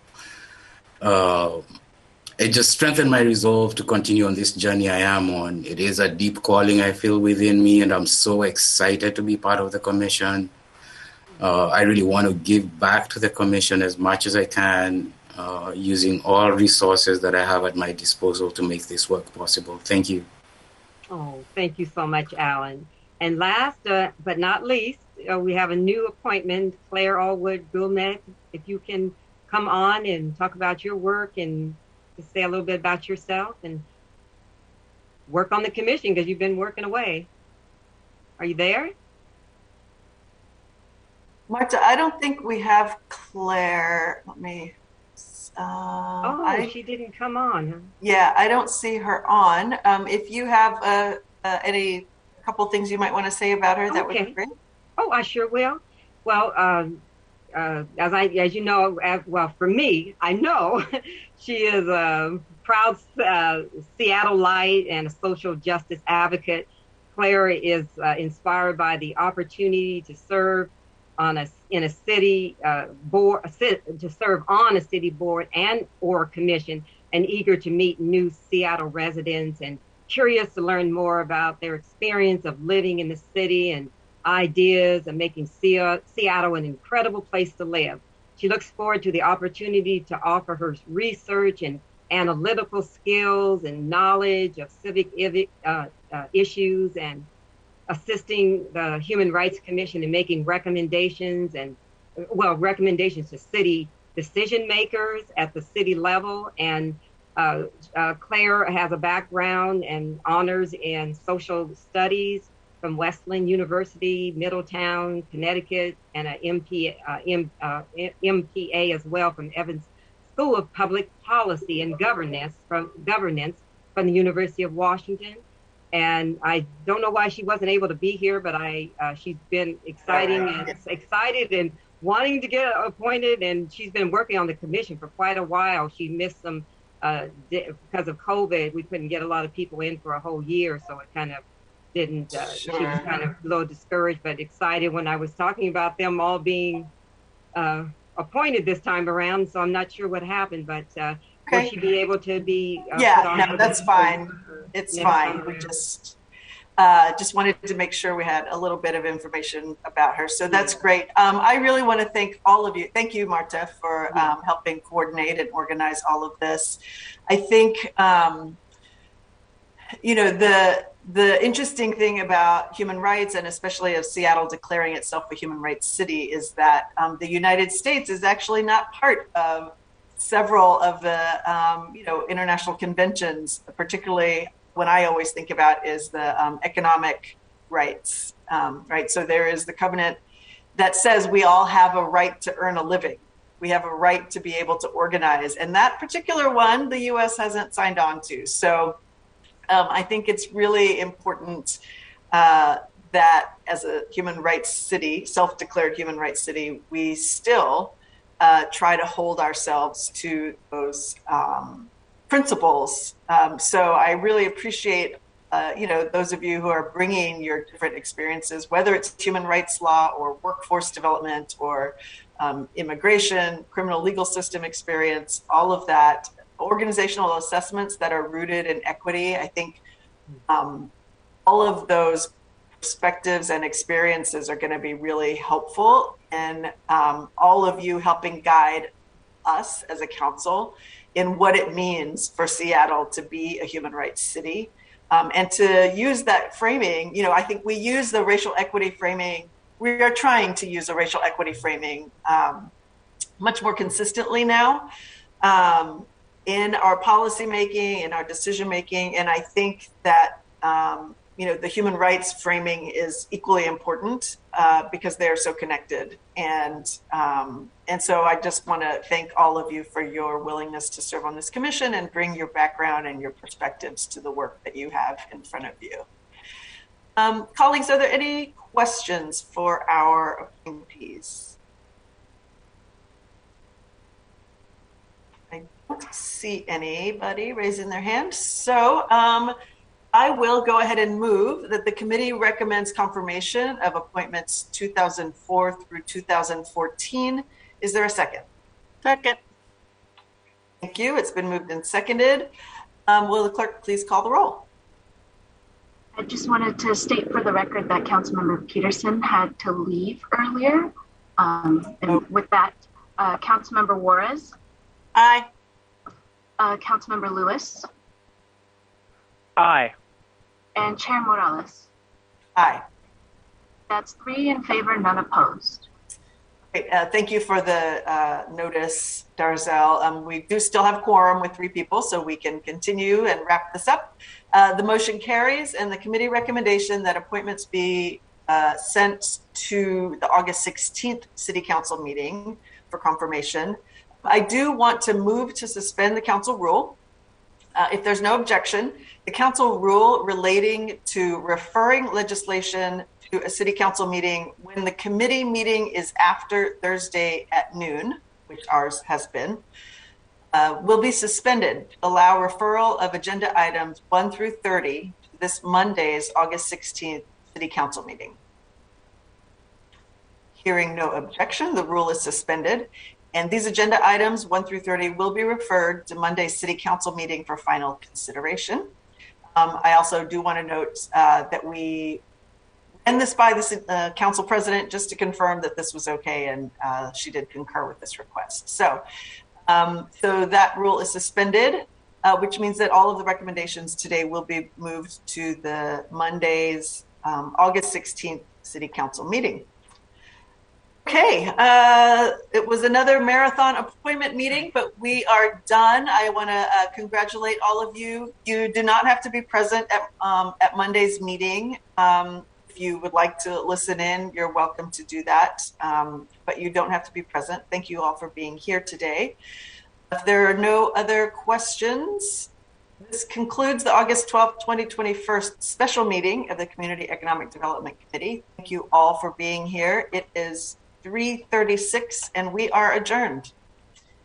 G: It just strengthened my resolve to continue on this journey I am on. It is a deep calling I feel within me, and I'm so excited to be part of the commission. I really want to give back to the commission as much as I can, using all resources that I have at my disposal to make this work possible. Thank you.
J: Oh, thank you so much, Alan. And last but not least, we have a new appointment, Claire Allwood Gulmet. If you can come on and talk about your work and just say a little bit about yourself and work on the commission, because you've been working away. Are you there?
B: Marta, I don't think we have Claire. Let me.
J: She didn't come on. Huh?
B: Yeah, I don't see her on. If you have a couple things you might want to say about her, that would be great.
J: Oh, I sure will. Well, as you know, for me, I know she is a proud Seattleite and a social justice advocate. Claire is inspired by the opportunity to serve in a city board, to serve on a city board and or commission, and eager to meet new Seattle residents and curious to learn more about their experience of living in the city and ideas of making Seattle an incredible place to live. She looks forward to the opportunity to offer her research and analytical skills and knowledge of civic issues and assisting the Human Rights Commission in making recommendations to city decision makers at the city level. And Claire has a background and honors in social studies from Wesleyan University, Middletown, Connecticut, and an MPA as well from Evans School of Public Policy and Governance from the University of Washington. And I don't know why she wasn't able to be here, but she's been excited and wanting to get appointed, and she's been working on the commission for quite a while. She missed some because of COVID. We couldn't get a lot of people in for a whole year, so it kind of didn't. She was kind of a little discouraged, but excited when I was talking about them all being appointed this time around. So I'm not sure what happened, but will she be able to be?
B: That's fine. It's fine. We just wanted to make sure we had a little bit of information about her. So that's great. I really want to thank all of you. Thank you, Marta, for helping coordinate and organize all of this. I think, the interesting thing about human rights, and especially of Seattle declaring itself a human rights city, is that the United States is actually not part of several of the international conventions, particularly what I always think about is the economic rights, right? So there is the covenant that says we all have a right to earn a living. We have a right to be able to organize. And that particular one, the US hasn't signed on to. So I think it's really important that as a human rights city, self-declared human rights city, we still try to hold ourselves to those principles. So I really appreciate, those of you who are bringing your different experiences, whether it's human rights law or workforce development or immigration, criminal legal system experience, all of that, organizational assessments that are rooted in equity. I think all of those perspectives and experiences are going to be really helpful, and all of you helping guide us as a council in what it means for Seattle to be a human rights city, and to use that framing. I think we use the racial equity framing. We are trying to use a racial equity framing much more consistently now in our policy making, in our decision making, and I think that the human rights framing is equally important because they are so connected. And so I just want to thank all of you for your willingness to serve on this commission and bring your background and your perspectives to the work that you have in front of you. Colleagues, are there any questions for our appointees? I don't see anybody raising their hand. So I will go ahead and move that the committee recommends confirmation of appointments 2004 through 2014. Is there a second?
O: Second.
B: Thank you. It's been moved and seconded. Will the clerk please call the roll?
C: I just wanted to state for the record that Councilmember Peterson had to leave earlier. And with that, Councilmember Juarez.
O: Aye.
C: Councilmember Lewis.
E: Aye.
C: And Chair Morales.
B: Aye.
C: That's 3 in favor, none opposed.
B: Great. Thank you for the notice, Darzel. We do still have quorum with 3 people, so we can continue and wrap this up. The motion carries, and the committee recommendation that appointments be sent to the August 16th City Council meeting for confirmation. I do want to move to suspend the council rule. If there's no objection, the council rule relating to referring legislation to a city council meeting when the committee meeting is after Thursday at noon, which ours has been, will be suspended. Allow referral of agenda items 1 through 30 to this Monday's August 16th city council meeting. Hearing no objection, the rule is suspended. And these agenda items 1 through 30 will be referred to Monday's City Council meeting for final consideration. I also do want to note that we ran this by the council president just to confirm that this was okay, and she did concur with this request. So that rule is suspended, which means that all of the recommendations today will be moved to the Monday's August 16th City Council meeting. Okay, it was another marathon appointment meeting, but we are done. I want to congratulate all of you. You do not have to be present at Monday's meeting. If you would like to listen in, you're welcome to do that, but you don't have to be present. Thank you all for being here today. If there are no other questions, this concludes the August 12th, 2021 special meeting of the Community Economic Development Committee. Thank you all for being here. It is 3:36 and we are adjourned.